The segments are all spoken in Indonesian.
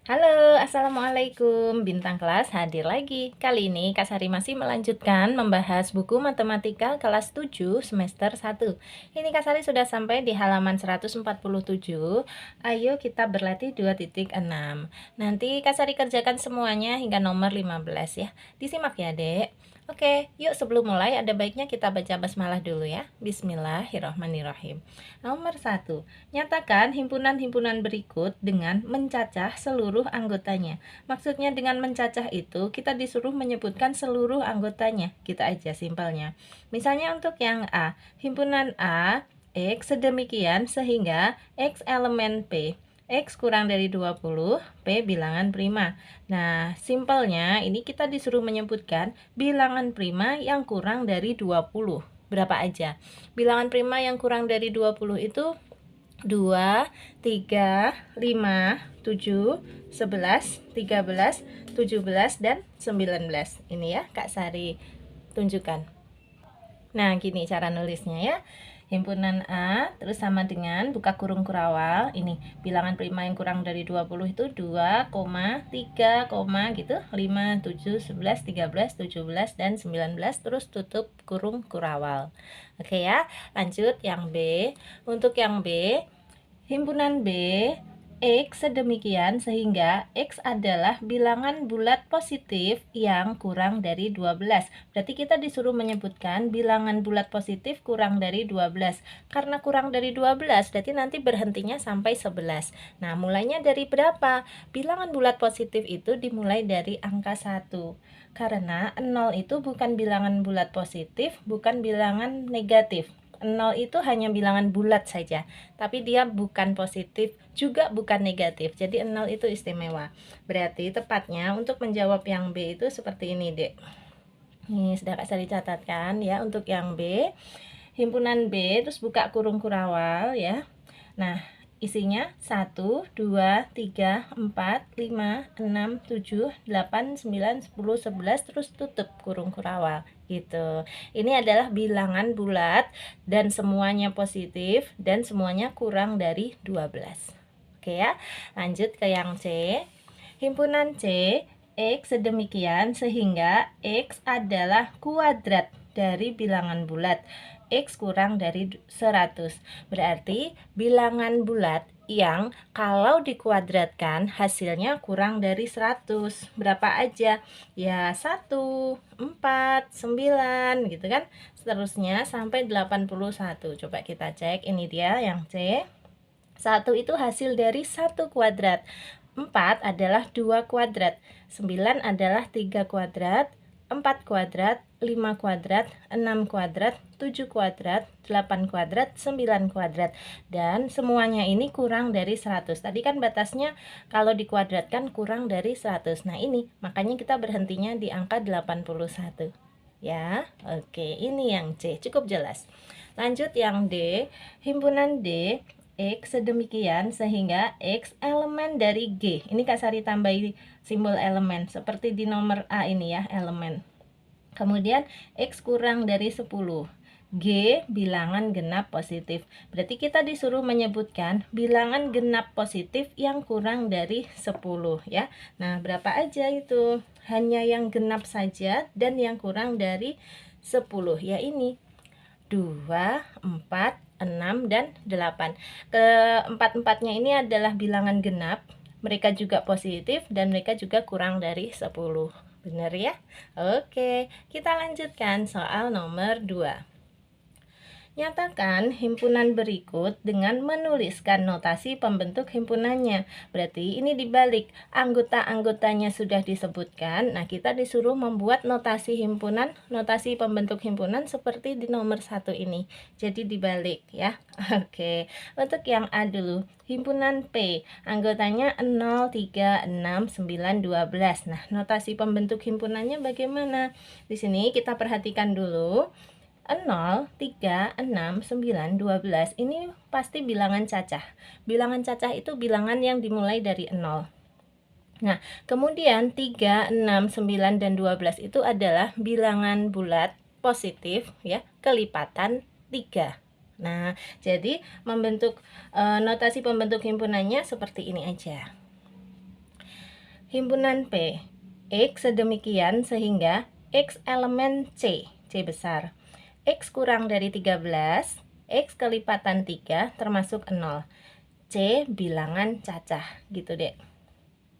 Halo, Assalamualaikum. Bintang kelas hadir lagi. Kali ini Kak Sari masih melanjutkan membahas buku matematika kelas 7 semester 1. Ini Kak Sari sudah sampai di halaman 147. Ayo kita berlatih 2.6. Nanti Kak Sari kerjakan semuanya hingga nomor 15 ya. Disimak ya, Dek. Oke, yuk sebelum mulai ada baiknya kita baca basmalah dulu ya. Bismillahirrahmanirrahim. Nomor 1. Nyatakan himpunan-himpunan berikut dengan mencacah seluruh anggotanya. Maksudnya dengan mencacah itu kita disuruh menyebutkan seluruh anggotanya. Kita aja simpelnya. Misalnya untuk yang A, himpunan A X sedemikian sehingga X elemen P. X kurang dari 20, P bilangan prima. Nah, simpelnya ini kita disuruh menyebutkan bilangan prima yang kurang dari 20. Berapa aja? Bilangan prima yang kurang dari 20 itu 2, 3, 5, 7, 11, 13, 17, dan 19. Ini ya Kak Sari tunjukkan. Nah, gini cara nulisnya ya. Himpunan A terus sama dengan buka kurung kurawal. Ini bilangan prima yang kurang dari 20 itu 2, 3, gitu. 5, 7, 11, 13, 17, dan 19. Terus tutup kurung kurawal. Oke ya, lanjut yang B. Untuk yang B, himpunan B X sedemikian sehingga X adalah bilangan bulat positif yang kurang dari 12. Berarti kita disuruh menyebutkan bilangan bulat positif kurang dari 12. Karena kurang dari 12 berarti nanti berhentinya sampai 11. Nah, mulainya dari berapa? Bilangan bulat positif itu dimulai dari angka 1. Karena 0 itu bukan bilangan bulat positif, bukan bilangan negatif. 0 itu hanya bilangan bulat saja, tapi dia bukan positif, juga bukan negatif. Jadi 0 itu istimewa. Berarti tepatnya untuk menjawab yang B itu seperti ini, Dek. Ini sudah Kak Sari catatkan ya untuk yang B. Himpunan B terus buka kurung kurawal ya. Nah, isinya 1, 2, 3, 4, 5, 6, 7, 8, 9, 10, 11 terus tutup kurung kurawal gitu. Ini adalah bilangan bulat dan semuanya positif dan semuanya kurang dari 12. Oke ya, lanjut ke yang C. Himpunan C X sedemikian sehingga X adalah kuadrat dari bilangan bulat. X kurang dari 100. Berarti bilangan bulat yang kalau dikuadratkan hasilnya kurang dari 100. Berapa aja? Ya 1, 4, 9 gitu kan. Seterusnya sampai 81. Coba kita cek, ini dia yang C. 1 itu hasil dari 1 kuadrat. 4 adalah 2 kuadrat. 9 adalah 3 kuadrat. 4 kuadrat, 5 kuadrat, 6 kuadrat, 7 kuadrat, 8 kuadrat, 9 kuadrat. Dan semuanya ini kurang dari 100. Tadi kan batasnya kalau dikuadratkan kurang dari 100. Nah ini, makanya kita berhentinya di angka 81. Ya, oke, ini yang C, cukup jelas. Lanjut yang D, himpunan D X sedemikian sehingga X elemen dari G. Ini Kak Sari tambahi simbol elemen seperti di nomor A ini ya, elemen. Kemudian X kurang dari 10. G bilangan genap positif. Berarti kita disuruh menyebutkan bilangan genap positif yang kurang dari 10 ya. Nah, berapa aja itu? Hanya yang genap saja dan yang kurang dari 10 ya ini. 2, 4, 6, dan 8. Keempat-empatnya ini adalah bilangan genap. Mereka juga positif dan mereka juga kurang dari 10. Benar ya? Oke, kita lanjutkan soal nomor 2. Nyatakan himpunan berikut dengan menuliskan notasi pembentuk himpunannya. Berarti ini dibalik, anggota-anggotanya sudah disebutkan. Nah, kita disuruh membuat notasi himpunan, notasi pembentuk himpunan seperti di nomor 1 ini. Jadi dibalik ya. Oke, untuk yang A dulu. Himpunan P, anggotanya 0, 3, 6, 9, 12. Nah, notasi pembentuk himpunannya bagaimana? Di sini kita perhatikan dulu. 0, 3, 6, 9, 12 ini pasti bilangan cacah. Bilangan cacah itu bilangan yang dimulai dari 0. Nah, kemudian 3, 6, 9, dan 12 itu adalah bilangan bulat positif ya, kelipatan 3. Nah, jadi membentuk notasi pembentuk himpunannya seperti ini aja. Himpunan P, X sedemikian sehingga X elemen C besar. X kurang dari 13, X kelipatan 3 termasuk 0. C bilangan cacah, gitu dek.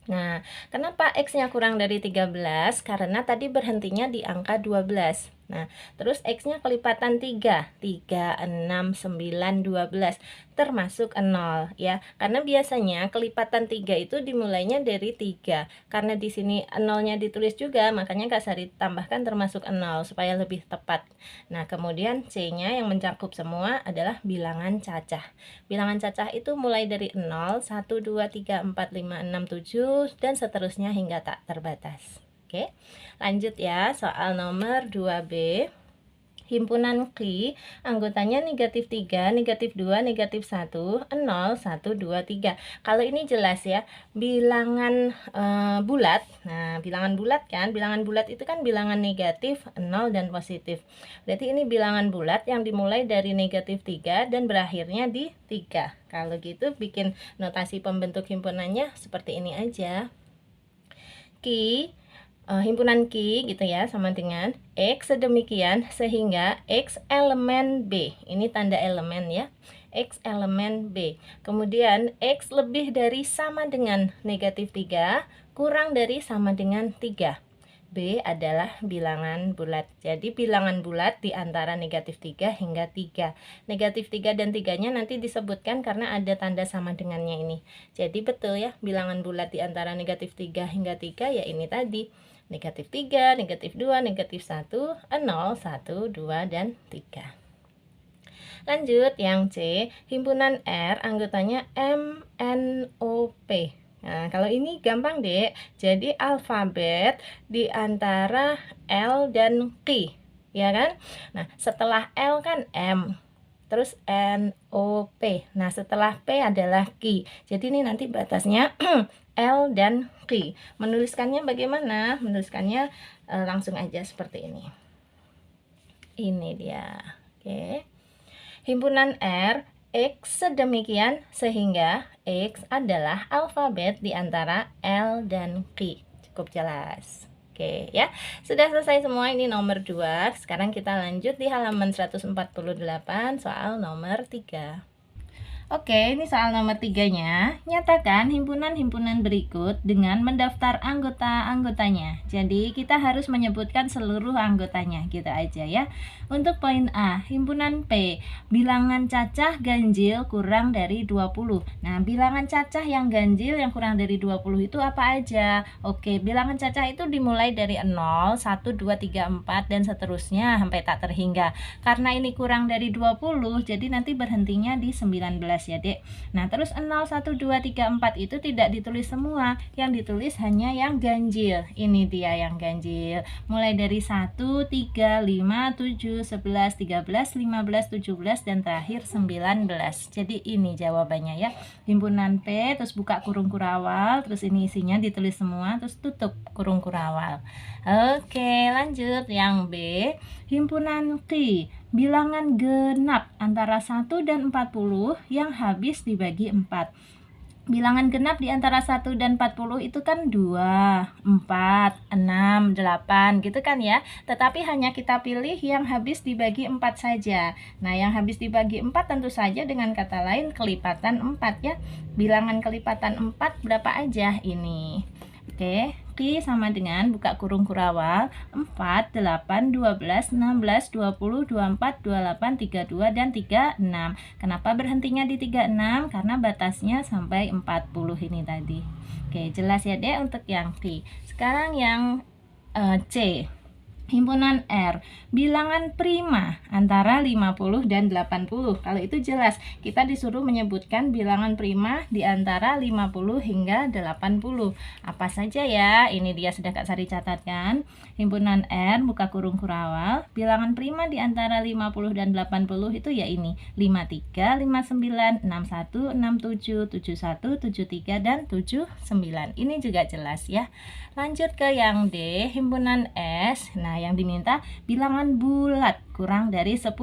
Nah, kenapa X-nya kurang dari 13? Karena tadi berhentinya di angka 12. Nah, terus X-nya kelipatan 3, 6, 9, 12, termasuk 0 ya. Karena biasanya kelipatan 3 itu dimulainya dari 3. Karena di sini 0-nya ditulis juga, makanya Kak Sari tambahkan termasuk 0 supaya lebih tepat. Nah, kemudian C-nya yang mencakup semua adalah bilangan cacah. Bilangan cacah itu mulai dari 0, 1, 2, 3, 4, 5, 6, 7, dan seterusnya hingga tak terbatas. Oke, lanjut ya, soal nomor 2B. Himpunan Q, anggotanya negatif 3, negatif 2, negatif 1, 0, 1, 2, 3. Kalau ini jelas ya, bilangan bulat. Nah, bilangan bulat kan, bilangan bulat itu kan bilangan negatif, 0, dan positif. Berarti ini bilangan bulat yang dimulai dari negatif 3 dan berakhirnya di 3. Kalau gitu bikin notasi pembentuk himpunannya seperti ini aja. Q, himpunan Q gitu ya, sama dengan X sedemikian sehingga X elemen B, ini tanda elemen ya, X elemen B, kemudian X lebih dari sama dengan negatif 3 kurang dari sama dengan 3. B adalah bilangan bulat. Jadi bilangan bulat di antara negatif 3 hingga 3. Negatif 3 dan 3-nya nanti disebutkan karena ada tanda sama dengannya ini. Jadi betul ya, bilangan bulat di antara negatif 3 hingga 3 ya ini tadi. Negatif 3, negatif 2, negatif 1, 0, 1, 2, dan 3. Lanjut yang C, himpunan R anggotanya M, N, O, P. Nah, kalau ini gampang dek, jadi alfabet di antara L dan Q, ya kan? Nah, setelah L kan M, terus N, O, P. Nah, setelah P adalah Q. Jadi ini nanti batasnya L dan Q. Menuliskannya bagaimana? Menuliskannya langsung aja seperti ini. Ini dia. Oke. Himpunan R, X sedemikian sehingga X adalah alfabet di antara L dan Q. Cukup jelas. Oke ya, sudah selesai semua, ini nomor 2. Sekarang kita lanjut di halaman 148 soal nomor 3. Oke, ini soal nomor 3-nya. Nyatakan himpunan-himpunan berikut dengan mendaftar anggota-anggotanya. Jadi, kita harus menyebutkan seluruh anggotanya, gitu aja ya. Untuk poin A, himpunan P, bilangan cacah ganjil kurang dari 20. Nah, bilangan cacah yang ganjil yang kurang dari 20 itu apa aja? Oke, bilangan cacah itu dimulai dari 0, 1, 2, 3, 4, dan seterusnya sampai tak terhingga. Karena ini kurang dari 20, jadi nanti berhentinya di 19 ya dek. Nah terus 0, 1, 2, 3, 4 itu tidak ditulis semua, yang ditulis hanya yang ganjil. Ini dia yang ganjil, mulai dari 1, 3, 5, 7, 11, 13, 15, 17, dan terakhir 19. Jadi ini jawabannya ya, himpunan P, terus buka kurung kurawal, terus ini isinya ditulis semua, terus tutup kurung kurawal. Oke, lanjut yang B, himpunan Q, bilangan genap antara 1 dan 40 yang habis dibagi 4. Bilangan genap di antara 1 dan 40 itu kan 2, 4, 6, 8 gitu kan ya. Tetapi hanya kita pilih yang habis dibagi 4 saja. Nah, yang habis dibagi 4 tentu saja dengan kata lain kelipatan 4 ya. Bilangan kelipatan 4 berapa aja ini? Oke, Q sama dengan buka kurung kurawal 4, 8, 12, 16, 20, 24, 28, 32, dan 36. Kenapa berhentinya di 36? Karena batasnya sampai 40 ini tadi. Oke, jelas ya deh untuk yang Q. Sekarang yang C, himpunan R, bilangan prima antara 50 dan 80. Kalau itu jelas, kita disuruh menyebutkan bilangan prima di antara 50 hingga 80. Apa saja ya? Ini dia sudah Kak Sari catatkan. Himpunan R, buka kurung kurawal, bilangan prima di antara 50 dan 80 itu ya ini, 53, 59, 61, 67, 71, 73, dan 79. Ini juga jelas ya. Lanjut ke yang D, himpunan S. Nah, Nah, yang diminta bilangan bulat kurang dari 10.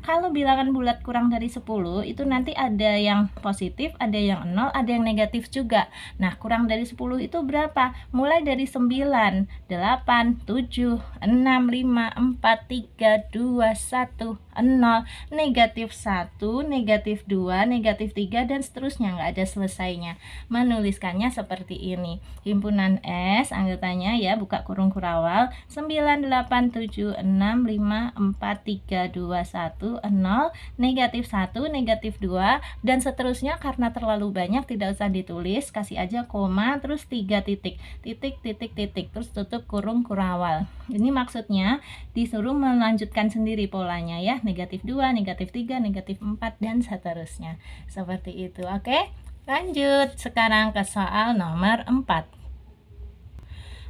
Kalau bilangan bulat kurang dari 10 itu nanti ada yang positif, ada yang 0, ada yang negatif juga. Nah, kurang dari 10 itu berapa? Mulai dari 9, 8, 7, 6, 5, 4, 3, 2, 1, 0, negatif 1, negatif 2, negatif 3, dan seterusnya, nggak ada selesainya. Menuliskannya seperti ini. Himpunan S, anggotanya ya, buka kurung kurawal, 9, 8, 7, 6, 5, 4, 3, 2, 1, 0, negatif 1, negatif 2, dan seterusnya. Karena terlalu banyak tidak usah ditulis, kasih aja koma, terus 3 titik, titik, titik, titik, terus tutup kurung kurawal. Ini maksudnya disuruh melanjutkan sendiri polanya ya, negatif 2, negatif 3, negatif 4, dan seterusnya. Seperti itu, oke? Lanjut sekarang ke soal nomor 4.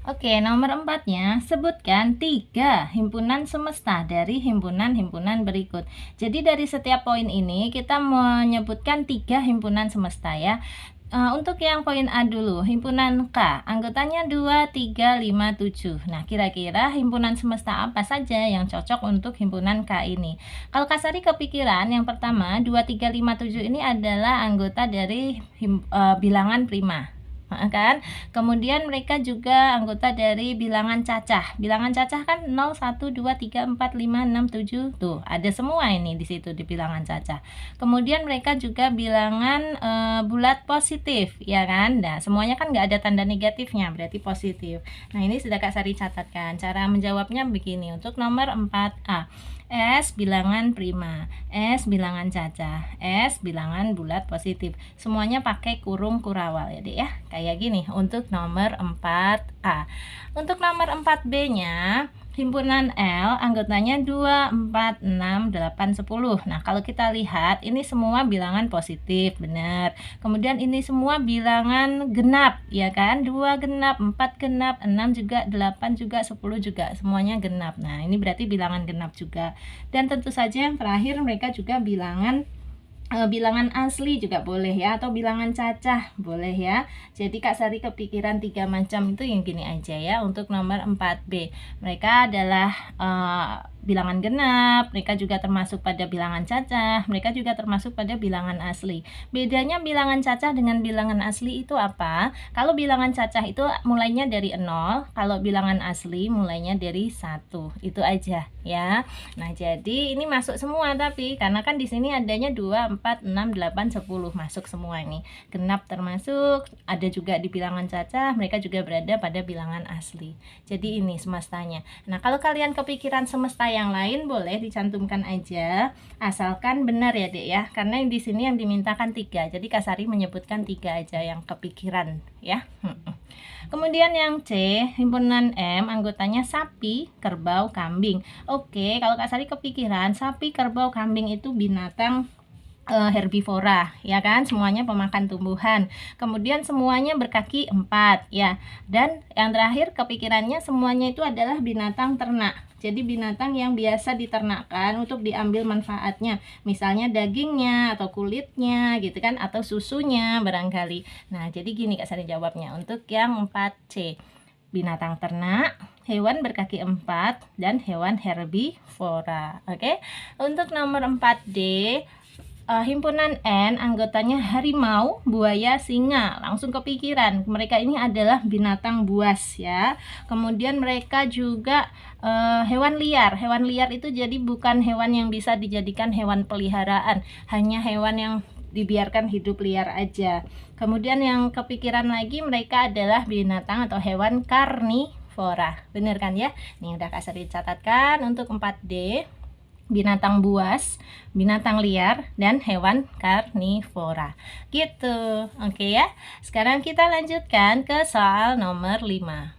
Oke, nomor 4-nya, sebutkan 3 himpunan semesta dari himpunan-himpunan berikut. Jadi dari setiap poin ini kita menyebutkan 3 himpunan semesta ya. Untuk yang poin A dulu, himpunan K, anggotanya 2, 3, 5, 7. Nah, kira-kira himpunan semesta apa saja yang cocok untuk himpunan K ini? Kalau Kasari kepikiran, yang pertama, 2, 3, 5, 7 ini adalah anggota dari bilangan prima. Kan? Kemudian mereka juga anggota dari bilangan cacah. Bilangan cacah kan 0, 1, 2, 3, 4, 5, 6, 7. Tuh, ada semua ini di situ di bilangan cacah. Kemudian mereka juga bilangan bulat positif, ya kan? Nah, semuanya kan nggak ada tanda negatifnya, berarti positif. Nah, ini sudah Kak Sari catatkan. Cara menjawabnya begini. Untuk nomor 4A, S bilangan prima, S bilangan cacah, S bilangan bulat positif. Semuanya pakai kurung kurawal ya, Dek ya. Kayak gini untuk nomor 4A. Untuk nomor 4B-nya, himpunan L anggotanya 2, 4, 6, 8, 10. Nah, kalau kita lihat ini semua bilangan positif, benar. Kemudian ini semua bilangan genap, ya kan? 2 genap, 4 genap, 6 juga, 8 juga, 10 juga, semuanya genap. Nah, ini berarti bilangan genap juga. Dan tentu saja yang terakhir mereka juga bilangan asli juga boleh ya, atau bilangan cacah boleh ya. Jadi Kak Sari kepikiran 3 macam itu yang gini aja ya. Untuk nomor 4B, mereka adalah bilangan genap, mereka juga termasuk pada bilangan cacah, mereka juga termasuk pada bilangan asli. Bedanya bilangan cacah dengan bilangan asli itu apa? Kalau bilangan cacah itu mulainya dari 0, kalau bilangan asli mulainya dari 1. Itu aja ya. Nah, jadi ini masuk semua, tapi karena kan di sini adanya 2, 4, 6, 8, 10, masuk semua ini. Genap termasuk, ada juga di bilangan cacah, mereka juga berada pada bilangan asli. Jadi ini semestanya. Nah, kalau kalian kepikiran semesta yang lain boleh dicantumkan aja, asalkan benar ya, Dek ya. Karena di sini yang dimintakan 3. Jadi Kak Sari menyebutkan 3 aja yang kepikiran ya. Kemudian yang C, himpunan M, anggotanya sapi, kerbau, kambing. Oke, kalau Kak Sari kepikiran sapi, kerbau, kambing itu binatang herbivora, ya kan? Semuanya pemakan tumbuhan. Kemudian semuanya berkaki 4 ya. Dan yang terakhir kepikirannya semuanya itu adalah binatang ternak. Jadi binatang yang biasa diternakkan untuk diambil manfaatnya, misalnya dagingnya atau kulitnya gitu kan, atau susunya barangkali. Nah, jadi gini Kak Sari jawabnya untuk yang 4C. Binatang ternak, hewan berkaki 4, dan hewan herbivora. Oke. Untuk nomor 4D, himpunan N anggotanya harimau, buaya, singa. Langsung kepikiran mereka ini adalah binatang buas ya. Kemudian mereka juga hewan liar. Hewan liar itu jadi bukan hewan yang bisa dijadikan hewan peliharaan, hanya hewan yang dibiarkan hidup liar aja. Kemudian yang kepikiran lagi mereka adalah binatang atau hewan karnivora. Bener kan ya? Nih udah Kak Sari catatkan untuk 4D. Binatang buas, binatang liar, dan hewan karnivora. Gitu. Oke ya. Sekarang kita lanjutkan ke soal nomor 5.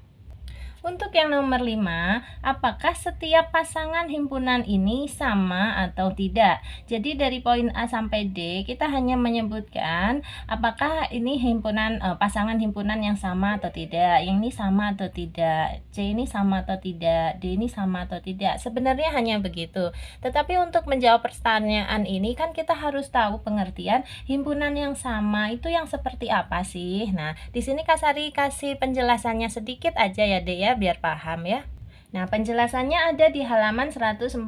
Untuk yang nomor 5, apakah setiap pasangan himpunan ini sama atau tidak? Jadi dari poin A sampai D kita hanya menyebutkan apakah ini himpunan pasangan himpunan yang sama atau tidak, yang ini sama atau tidak, C ini sama atau tidak, D ini sama atau tidak. Sebenarnya hanya begitu. Tetapi untuk menjawab pertanyaan ini kan kita harus tahu pengertian himpunan yang sama itu yang seperti apa sih. Nah, di sini Kak Sari kasih penjelasannya sedikit aja ya, Dek ya, biar paham ya. Nah, penjelasannya ada di halaman 145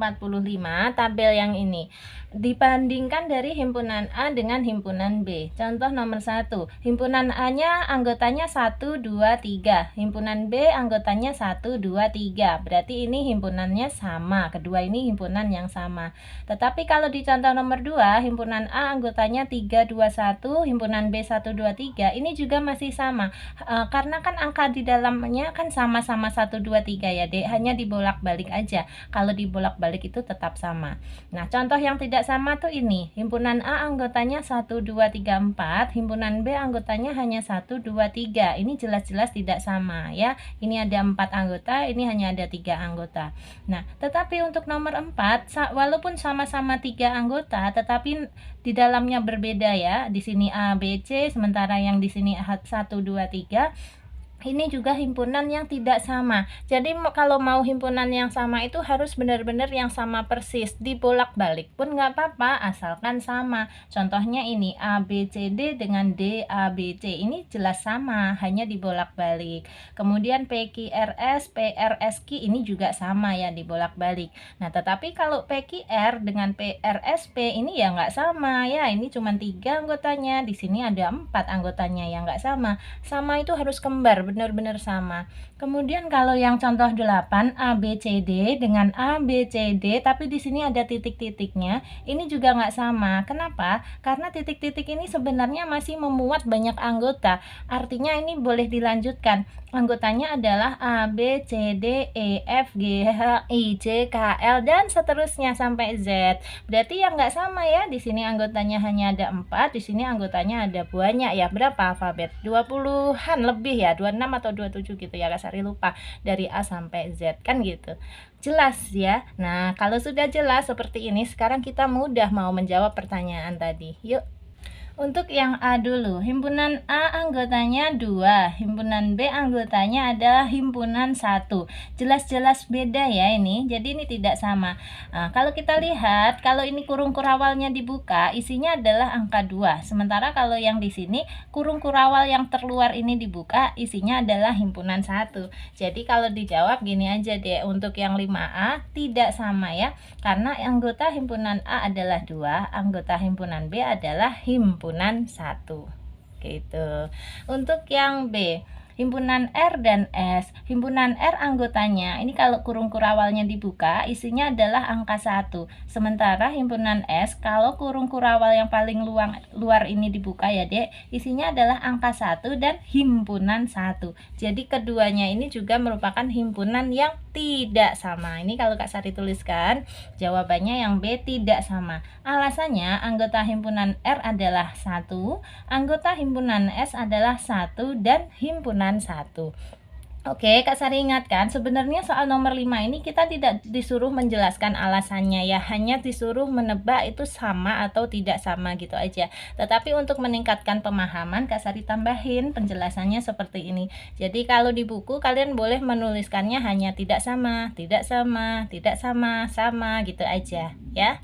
tabel yang ini. Dibandingkan dari himpunan A dengan himpunan B. Contoh nomor 1. Himpunan A-nya anggotanya 1, 2, 3. Himpunan B anggotanya 1, 2, 3. Berarti ini himpunannya sama. Kedua ini himpunan yang sama. Tetapi kalau di contoh nomor 2, himpunan A anggotanya 3, 2, 1. Himpunan B 1, 2, 3. Ini juga masih sama. Karena kan angka di dalamnya kan sama-sama 1, 2, 3 ya, Dek. Hanya dibolak-balik aja. Kalau dibolak-balik itu tetap sama. Nah, contoh yang tidak sama tuh ini. Himpunan A anggotanya 1, 2, 3, 4. Himpunan B anggotanya hanya 1, 2, 3. Ini jelas-jelas tidak sama ya. Ini ada 4 anggota, ini hanya ada 3 anggota. Nah, tetapi untuk nomor 4, walaupun sama-sama 3 anggota, tetapi di dalamnya berbeda ya. Di sini A, B, C, sementara yang di sini 1, 2, 3. Ini juga himpunan yang tidak sama. Jadi kalau mau himpunan yang sama itu harus benar-benar yang sama persis. Dibolak-balik pun nggak apa-apa, asalkan sama. Contohnya ini A, B, C, D dengan D, A, B, C. Ini jelas sama, hanya dibolak-balik. Kemudian P, Q, R, S, P, R, S, Q ini juga sama ya, dibolak-balik. Nah, tetapi kalau P, Q, R dengan P, R, S, P ini ya nggak sama ya. Ini cuma 3 anggotanya. Di sini ada 4 anggotanya yang nggak sama. Sama itu harus kembar, benar-benar sama. Kemudian kalau yang contoh 8 A, B, C, D dengan A, B, C, D tapi di sini ada titik-titiknya, ini juga nggak sama. Kenapa? Karena titik-titik ini sebenarnya masih memuat banyak anggota. Artinya ini boleh dilanjutkan. Anggotanya adalah A, B, C, D, E, F, G, H, I, J, K, L dan seterusnya sampai Z. Berarti yang nggak sama ya. Di sini anggotanya hanya ada 4, di sini anggotanya ada banyak ya. Berapa alfabet? 20-an lebih ya, 26 atau 27 gitu ya, Kak Sari lupa, dari A sampai Z kan gitu. Jelas ya. Nah, kalau sudah jelas seperti ini, sekarang kita mudah mau menjawab pertanyaan tadi. Yuk. Untuk yang A dulu, himpunan A anggotanya 2, himpunan B anggotanya adalah himpunan 1. Jelas-jelas beda ya ini, jadi ini tidak sama. Nah, kalau kita lihat, kalau ini kurung kurawalnya dibuka, isinya adalah angka 2. Sementara kalau yang di sini, kurung kurawal yang terluar ini dibuka, isinya adalah himpunan 1. Jadi kalau dijawab gini aja deh, untuk yang 5A tidak sama ya, karena anggota himpunan A adalah 2, anggota himpunan B adalah himpunan 1 gitu. Untuk yang B, himpunan R dan S. Himpunan R anggotanya, ini kalau kurung kurawalnya dibuka, isinya adalah angka 1. Sementara himpunan S, kalau kurung kurawal yang paling luar ini dibuka ya Dek, isinya adalah angka 1 dan himpunan 1. Jadi keduanya ini juga merupakan himpunan yang tidak sama. Ini kalau Kak Sari tuliskan, jawabannya yang B tidak sama. Alasannya, anggota himpunan R adalah 1, anggota himpunan S adalah 1 dan himpunan 1. Oke, Kak Sari ingatkan, sebenarnya soal nomor 5 ini kita tidak disuruh menjelaskan alasannya ya, hanya disuruh menebak itu sama atau tidak sama gitu aja. Tetapi untuk meningkatkan pemahaman, Kak Sari tambahin penjelasannya seperti ini. Jadi kalau di buku kalian boleh menuliskannya hanya tidak sama, tidak sama, tidak sama, sama gitu aja ya.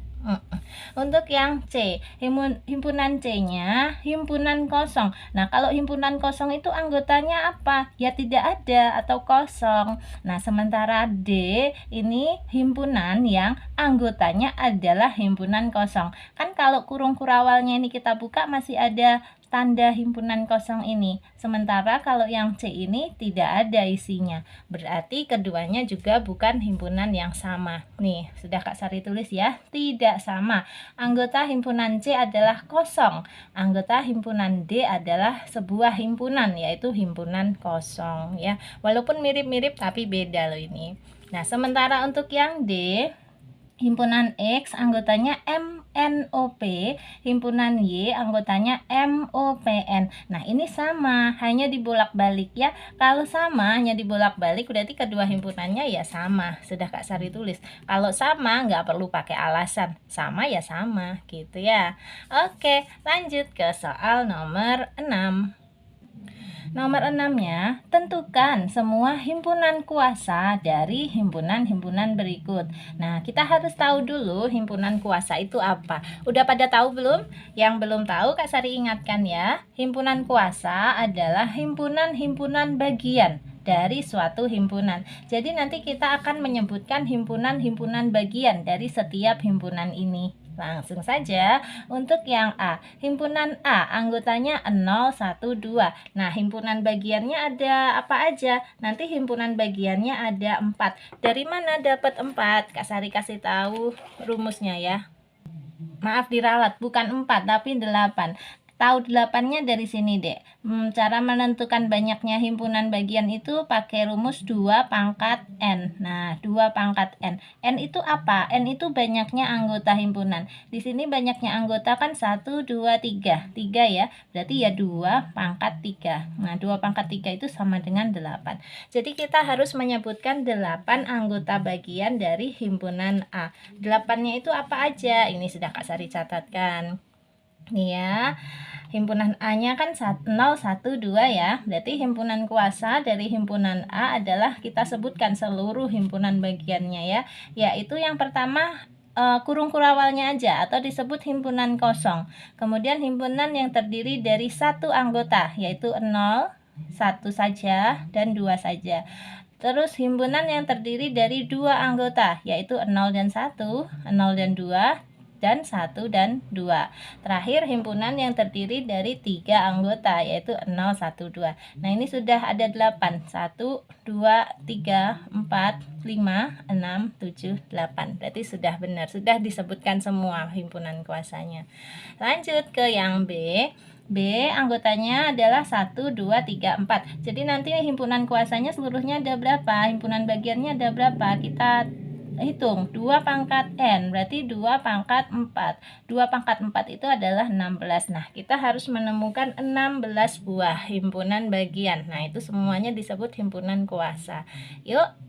Untuk yang C, himpunan C-nya himpunan kosong. Nah, kalau himpunan kosong itu anggotanya apa? Ya tidak ada atau kosong. Nah, sementara D ini himpunan yang anggotanya adalah himpunan kosong. Kan kalau kurung kurawalnya ini kita buka masih ada tanda himpunan kosong ini. Sementara kalau yang C ini tidak ada isinya. Berarti keduanya juga bukan himpunan yang sama. Nih, sudah Kak Sari tulis ya. Tidak sama. Anggota himpunan C adalah kosong. Anggota himpunan D adalah sebuah himpunan, yaitu himpunan kosong ya. Walaupun mirip-mirip tapi beda loh ini. Nah, sementara untuk yang D, himpunan X anggotanya MNOP, himpunan Y anggotanya MOPN. Nah, ini sama, hanya dibolak-balik ya. Kalau sama hanya dibolak-balik berarti kedua himpunannya ya sama. Sudah Kak Sari tulis. Kalau sama nggak perlu pakai alasan. Sama ya sama gitu ya. Oke, lanjut ke soal nomor 6. Nomor 6-nya, tentukan semua himpunan kuasa dari himpunan-himpunan berikut. Nah, kita harus tahu dulu himpunan kuasa itu apa. Udah pada tahu belum? Yang belum tahu, Kak Sari ingatkan ya. Himpunan kuasa adalah himpunan-himpunan bagian dari suatu himpunan. Jadi nanti kita akan menyebutkan himpunan-himpunan bagian dari setiap himpunan ini. Langsung saja untuk yang A. Himpunan A anggotanya 0, 1, 2. Nah, himpunan bagiannya ada apa aja? Nanti himpunan bagiannya ada 4. Dari mana dapat 4? Kak Sari kasih tahu rumusnya ya. Maaf diralat, bukan 4 tapi 8. Tahu 8-nya dari sini, Dek. Cara menentukan banyaknya himpunan bagian itu pakai rumus 2 pangkat N. Nah, 2 pangkat N. N itu apa? N itu banyaknya anggota himpunan. Di sini banyaknya anggota kan 1, 2, 3. 3 ya. Berarti ya 2 pangkat 3. Nah, 2 pangkat 3 itu sama dengan 8. Jadi kita harus menyebutkan 8 anggota bagian dari himpunan A. 8-nya itu apa aja? Ini sudah Kak Sari catatkan. Nih ya, himpunan A-nya kan 0, 1, 2 ya. Berarti himpunan kuasa dari himpunan A adalah kita sebutkan seluruh himpunan bagiannya ya. Yaitu yang pertama kurung kurawalnya aja atau disebut himpunan kosong. Kemudian himpunan yang terdiri dari satu anggota yaitu 0, 1 saja dan 2 saja. Terus himpunan yang terdiri dari dua anggota yaitu 0 dan 1, 0 dan 2, dan 1 dan 2. Terakhir himpunan yang terdiri dari 3 anggota yaitu 0, 1, 2. Nah, ini sudah ada 8. 1, 2, 3, 4, 5, 6, 7, 8. Berarti sudah benar, sudah disebutkan semua himpunan kuasanya. Lanjut ke yang B. B anggotanya adalah 1, 2, 3, 4. Jadi nanti himpunan kuasanya seluruhnya ada berapa? Himpunan bagiannya ada berapa? Kita hitung 2 pangkat N berarti 2 pangkat 4. 2 pangkat 4 itu adalah 16. Nah, kita harus menemukan 16 buah himpunan bagian. Nah, itu semuanya disebut himpunan kuasa. Yuk,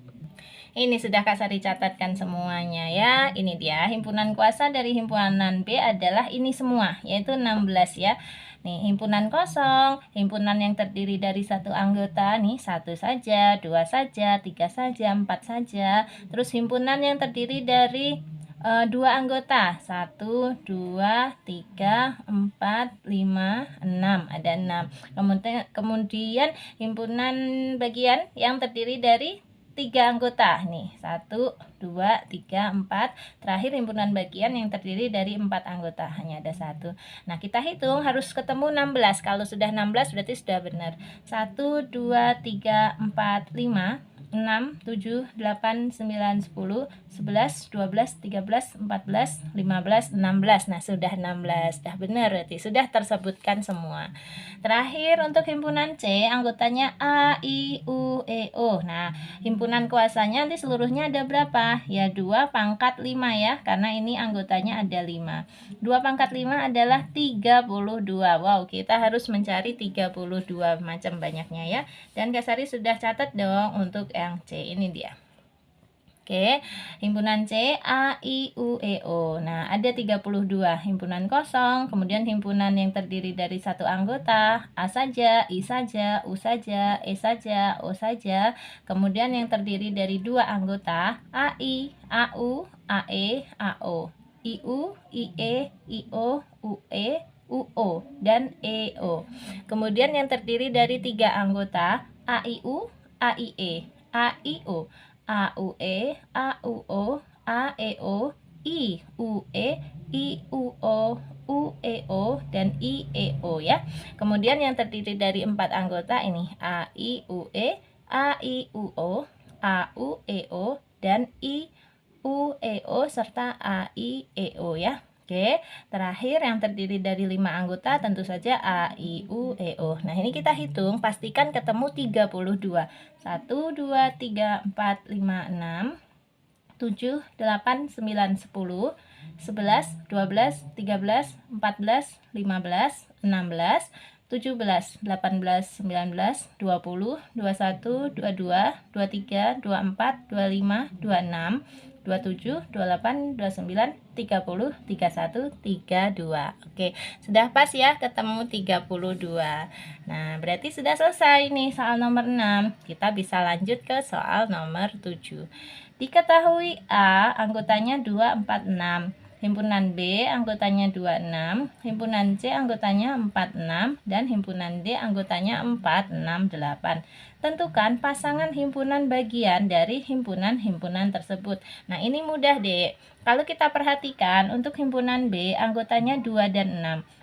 ini sudah Kak Sari catatkan semuanya ya. Ini dia himpunan kuasa dari himpunan B adalah ini semua, yaitu 16 ya. Nih, himpunan kosong, himpunan yang terdiri dari satu anggota nih, 1 saja, 2 saja, 3 saja, 4 saja. Terus himpunan yang terdiri dari 2 anggota, 1, 2, 3, 4, 5, 6, ada 6. Kemudian himpunan bagian yang terdiri dari 3 anggota nih, 1, 2, 3, 4. Terakhir himpunan bagian yang terdiri dari 4 anggota, hanya ada 1. Nah, kita hitung harus ketemu 16. Kalau sudah 16 berarti sudah benar. 1, 2, 3, 4, 5, 6, 7, 8, 9, 10, 11, 12, 13, 14, 15, 16. Nah, sudah 16. Sudah benar berarti, sudah tersebutkan semua. Terakhir untuk himpunan C, anggotanya A, I, U, E, O. Nah, himpunan kuasanya nanti seluruhnya ada berapa? Ya 2 pangkat 5 ya, karena ini anggotanya ada 5. 2 pangkat 5 adalah 32. Wow, kita harus mencari 32 macam banyaknya ya. Dan Kak Sari sudah catat dong untuk yang C, ini dia. Oke, himpunan C, A, I, U, E, O. Nah, ada 32 himpunan kosong, kemudian himpunan yang terdiri dari satu anggota, A saja, I saja, U saja, E saja, O saja. Kemudian yang terdiri dari dua anggota, AI, AU, AE, AO. IU, IE, IO, UE, UO, dan EO. Kemudian yang terdiri dari tiga anggota, AIU, AIE, AIO, AUE, AUO, AEO, IUE, IUO, UEO, dan IEO ya. Kemudian yang terdiri dari 4 anggota ini AIUE, AIUO, AUEO, dan IUEO serta AIEO ya. Oke, terakhir yang terdiri dari 5 anggota tentu saja A, I, U, E, O. Nah, ini kita hitung, pastikan ketemu 32. 1, 2, 3, 4, 5, 6, 7, 8, 9, 10, 11, 12, 13, 14, 15, 16, 17, 18, 19, 20, 21, 22, 23, 24, 25, 26, 27, 28, 29, 30, 31, 32. Oke, sudah pas ya, ketemu 32. Nah, berarti sudah selesai nih soal nomor 6. Kita bisa lanjut ke soal nomor 7. Diketahui A anggotanya 2, 4, 6. Himpunan B anggotanya 26, himpunan C anggotanya 46, dan himpunan D anggotanya 468. Tentukan pasangan himpunan bagian dari himpunan-himpunan tersebut. Nah, ini mudah, Dek. Kalau kita perhatikan, untuk himpunan B anggotanya 2 dan 6.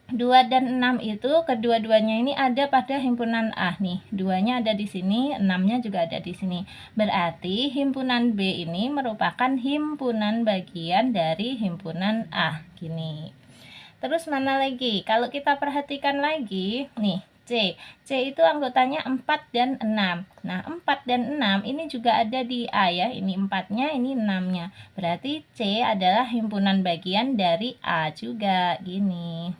2 dan 6 itu kedua-duanya ini ada pada himpunan A nih. 2-nya ada di sini, 6-nya juga ada di sini. Berarti himpunan B ini merupakan himpunan bagian dari himpunan A. Gini. Terus mana lagi? Kalau kita perhatikan lagi, nih, C. C itu anggotanya 4 dan 6. Nah, 4 dan 6 ini juga ada di A ya. Ini 4-nya, ini 6-nya. Berarti C adalah himpunan bagian dari A juga. Gini.